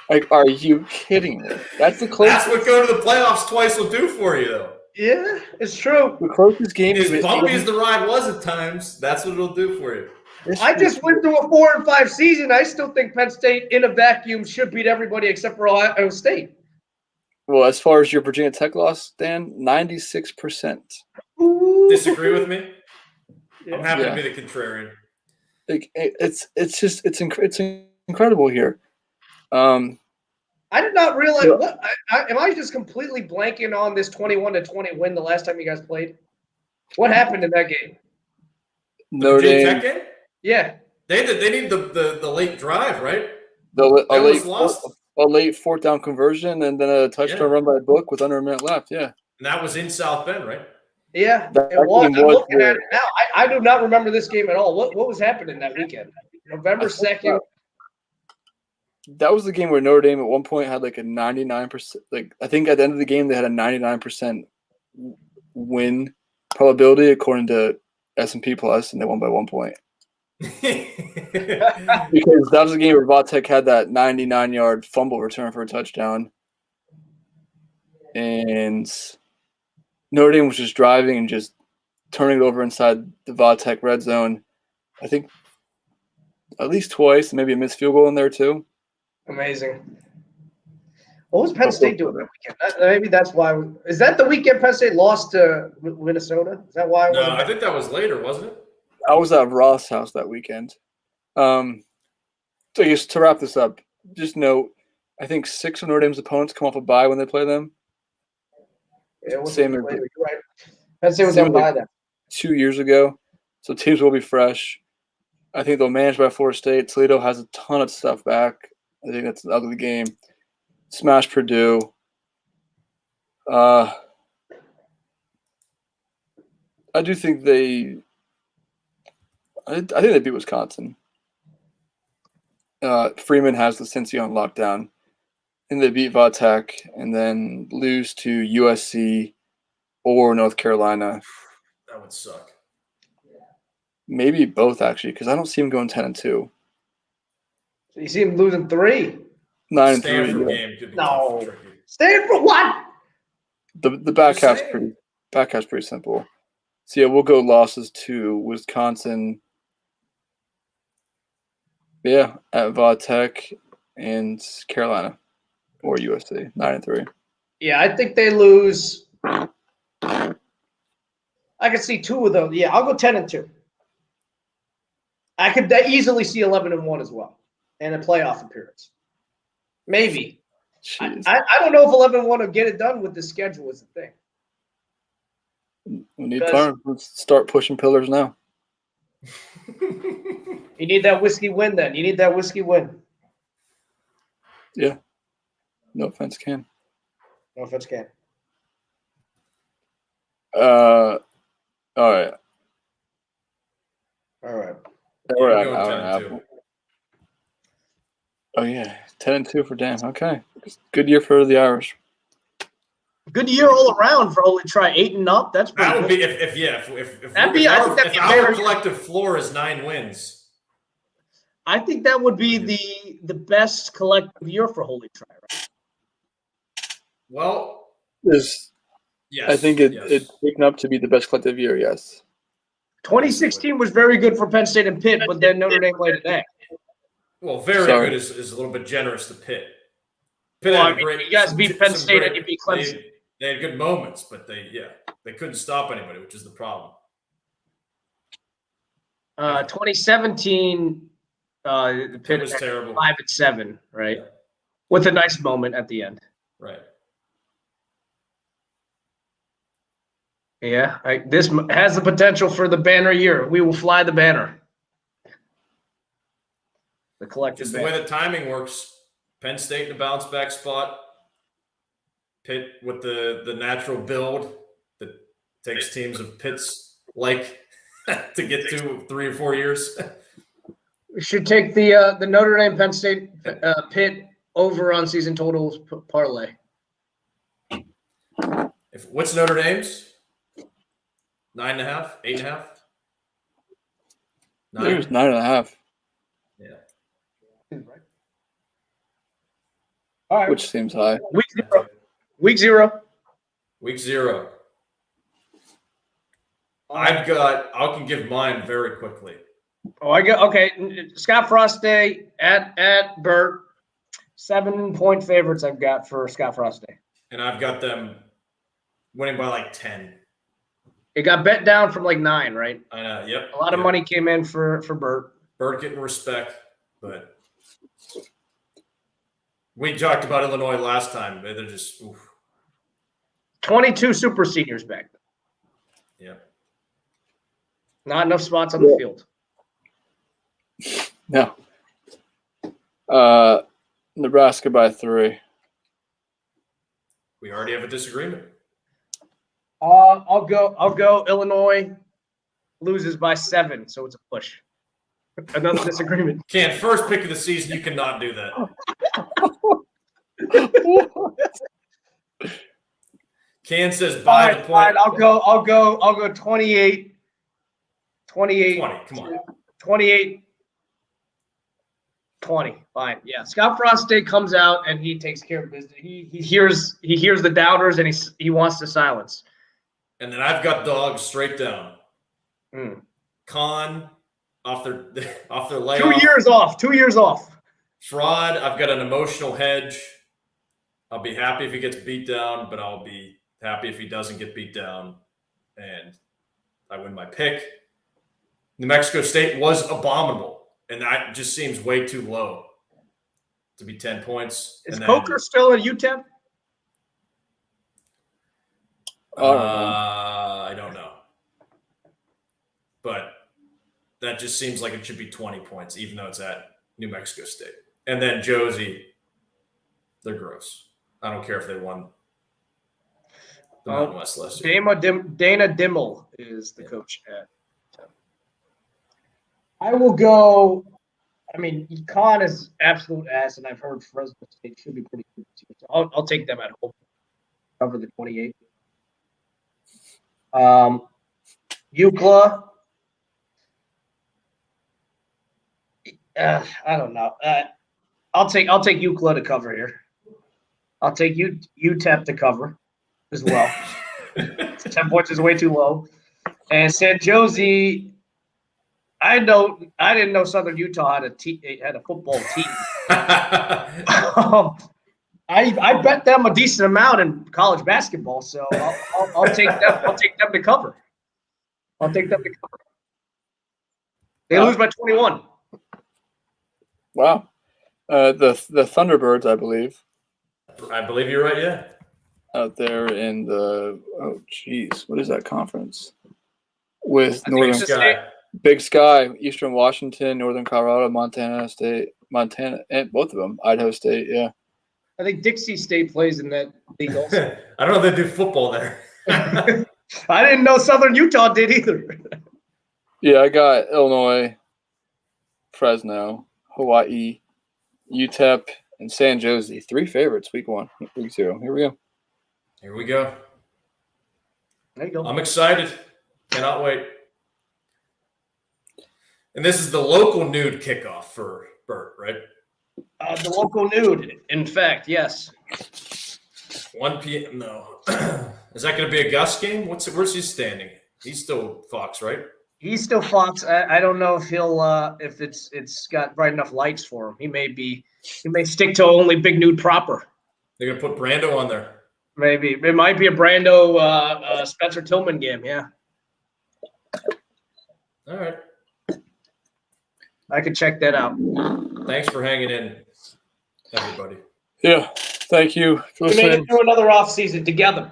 Like, are you kidding me? That's the closest. That's what going to the playoffs twice will do for you, though. Yeah, it's true. The closest game As is bumpy as the ride was at times, that's what it'll do for you. I just went through a 4-5 season. I still think Penn State in a vacuum should beat everybody except for Ohio State. Well, as far as your Virginia Tech loss, Dan, 96%. Ooh. Disagree with me? Yeah. I'm happy Yeah. to be the contrarian. Like, it's incredible here. I did not realize Yeah. what am I just completely blanking on this 21-20 win the last time you guys played? What happened in that game? Notre Virginia Dame, Tech game? Yeah. They need the late drive, right? a That was lost. late fourth down conversion, and then a touchdown run by Book with under a minute left. Yeah, And that was in South Bend, right? Yeah, That it was. game I'm was looking at weird. it now. I do not remember this game at all. What was happening that weekend? November 2nd. that was the game where Notre Dame at one point had like a 99%. Like, I think at the end of the game they had a 99% win probability according to S&P Plus, and they won by 1 point. Because that was the game where Vatek had that 99-yard fumble return for a touchdown, and Notre Dame was just driving and just turning it over inside the Vatek red zone. I think at least twice, maybe a missed field goal in there too. Amazing. What was Penn State doing that weekend? Maybe that's why. Is that the weekend Penn State lost to Minnesota? Is that why? No, I think that was later, wasn't it? I was at Ross' house that weekend. So just to wrap this up, just note, I think 6 of Notre Dame's opponents come off a bye when they play them. Yeah, it was Same you're as right. Penn State was same on as by that. 2 years ago. So teams will be fresh. I think they'll manage by Florida State. Toledo has a ton of stuff back. I think that's an ugly game. Smash Purdue. I do think I think they beat Wisconsin. Freeman has the Cincy on lockdown. And they beat Vatek and then lose to USC or North Carolina. That would suck. Maybe both, actually, because I don't see him going 10-2. So you see him losing 3. 9-3. Stanford Yeah. game could be No. tough and tricky. Stanford, what? The back Just half's saying. pretty simple. So yeah, we'll go losses to Wisconsin. Yeah, at Vatek and Carolina or USC. 9-3. Yeah, I think they lose. I could see 2 of those. Yeah, I'll go 10-2. I could easily see 11-1 as well, and a playoff appearance. Maybe. Jeez. I don't know if 11-1 will get it done with the schedule is the thing. We need Because- time. Let's start pushing pillars now. You need that whiskey win then. You need that whiskey win. Yeah. No offense, Cam. No offense, Cam. All right. All right. We're Yeah, at go an hour and a half. 10-2. Oh yeah, 10-2 for Dan. Okay, good year for the Irish. Good year all around for only try 8 and up. That's pretty That would good. be if That'd be- I think that'd if be our very- collective floor is 9 wins. I think that would be the best collective year for Holy Try. Right? Well, Yes, yes. I think yes. it's taken up to be the best collective year. Yes. 2016 was very good for Penn State and Pitt, but then Notre Dame laid it down. Well, very Sorry. good is a little bit generous to Pitt. Pitt Well, had I mean, great. you guys beat Penn some State great- and you beat Clemson. They had good moments, but they couldn't stop anybody, which is the problem. 2017, the Pitt Pitt was had terrible. 5-7, right? Yeah. With a nice moment at the end. Right. Yeah, this has the potential for the banner year. We will fly the banner. The collective Just the way bad. the timing works. Penn State in a bounce back spot. Pitt with the natural build that takes teams of Pitt's like to get to 3 or 4 years. We should take the Notre Dame Penn State Pitt over on season totals parlay. What's Notre Dame's? 9.5, 8.5. I think it was 9.5, Yeah. All right. which seems high. Week 0. Week 0. Week 0. I can give mine very quickly. Oh, I got okay. Scott Frost Day at Burt. 7-point favorites I've got for Scott Frost Day. And I've got them winning by like 10. It got bet down from like 9, right? I know. Yep. A lot of money came in for Burt. Bird getting respect, but we talked about Illinois last time. They're just oof. 22 super seniors back then. Yep. Not enough spots on the field. No. Nebraska by 3. We already have a disagreement. I'll go Illinois loses by 7, so it's a push. Another disagreement. Can't first pick of the season. You cannot do that. Can says buy the point. Fine, I'll go 28. 28. 20. Come on. 28. 20. Fine. Yeah. Scott Frost Day comes out and he takes care of business. He hears the doubters and he wants to silence. And then I've got dogs straight down. Mm. Con off their layoff. 2 years off. 2 years off. Fraud. I've got an emotional hedge. I'll be happy if he gets beat down, but I'll be happy if he doesn't get beat down. And I win my pick. New Mexico State was abominable, and that just seems way too low to be 10 points. Is and Coker still at UTEP? I don't know. But that just seems like it should be 20 points, even though it's at New Mexico State. And then Josie, they're gross. I don't care if they won the Mountain West last year. Dana Dimmel is the coach at UTEP. I will go. I mean, Con is absolute ass, and I've heard Fresno State should be pretty good. So I'll take them at home. Cover the 28. UCLA. I don't know. I'll take UCLA to cover here. I'll take UTEP to cover as well. 10 points is way too low. And San Jose. I didn't know Southern Utah had a football team. I bet them a decent amount in college basketball, so I'll take them. I'll take them to cover. I'll take them to cover. They lose by 21. Wow. The Thunderbirds, I believe, I believe you're right, yeah. out there in the what is that conference? With Northern Sky. Big Sky, Eastern Washington, Northern Colorado, Montana State, and both of them, Idaho State, yeah. I think Dixie State plays in that league also. I don't know if they do football there. I didn't know Southern Utah did either. Yeah, I got Illinois, Fresno, Hawaii, UTEP, and San Jose. 3 favorites, week 1, week 0. Here we go. Here we go. There you go. I'm excited. Cannot wait. And this is the local nude kickoff for Burt, right? The local nude, in fact, yes. 1 p.m. No. Is that going to be a Gus game? Where's he standing? He's still Fox, right? He's still Fox. I don't know if he'll if it's got bright enough lights for him. He may stick to only Big Nude proper. They're going to put Brando on there. Maybe it might be a Brando Spencer Tillman game. Yeah, All right. I could check that out. Thanks for hanging in, everybody. Yeah, thank you for We made it listening. through another off season together.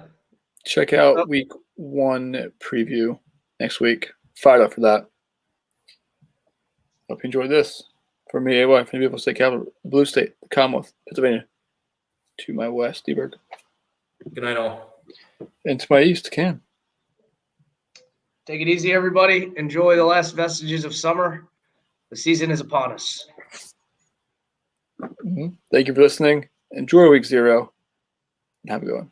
Check out week 1 preview next week. Fired up for that. Hope you enjoyed this. For me, AY, from the beautiful state capital, the blue state, the Commonwealth, Pennsylvania. To my west, D-Berg. Good night, all. And to my east, Cam. Take it easy, everybody. Enjoy the last vestiges of summer. The season is upon us. Thank you for listening. Enjoy week 0. And have a good one.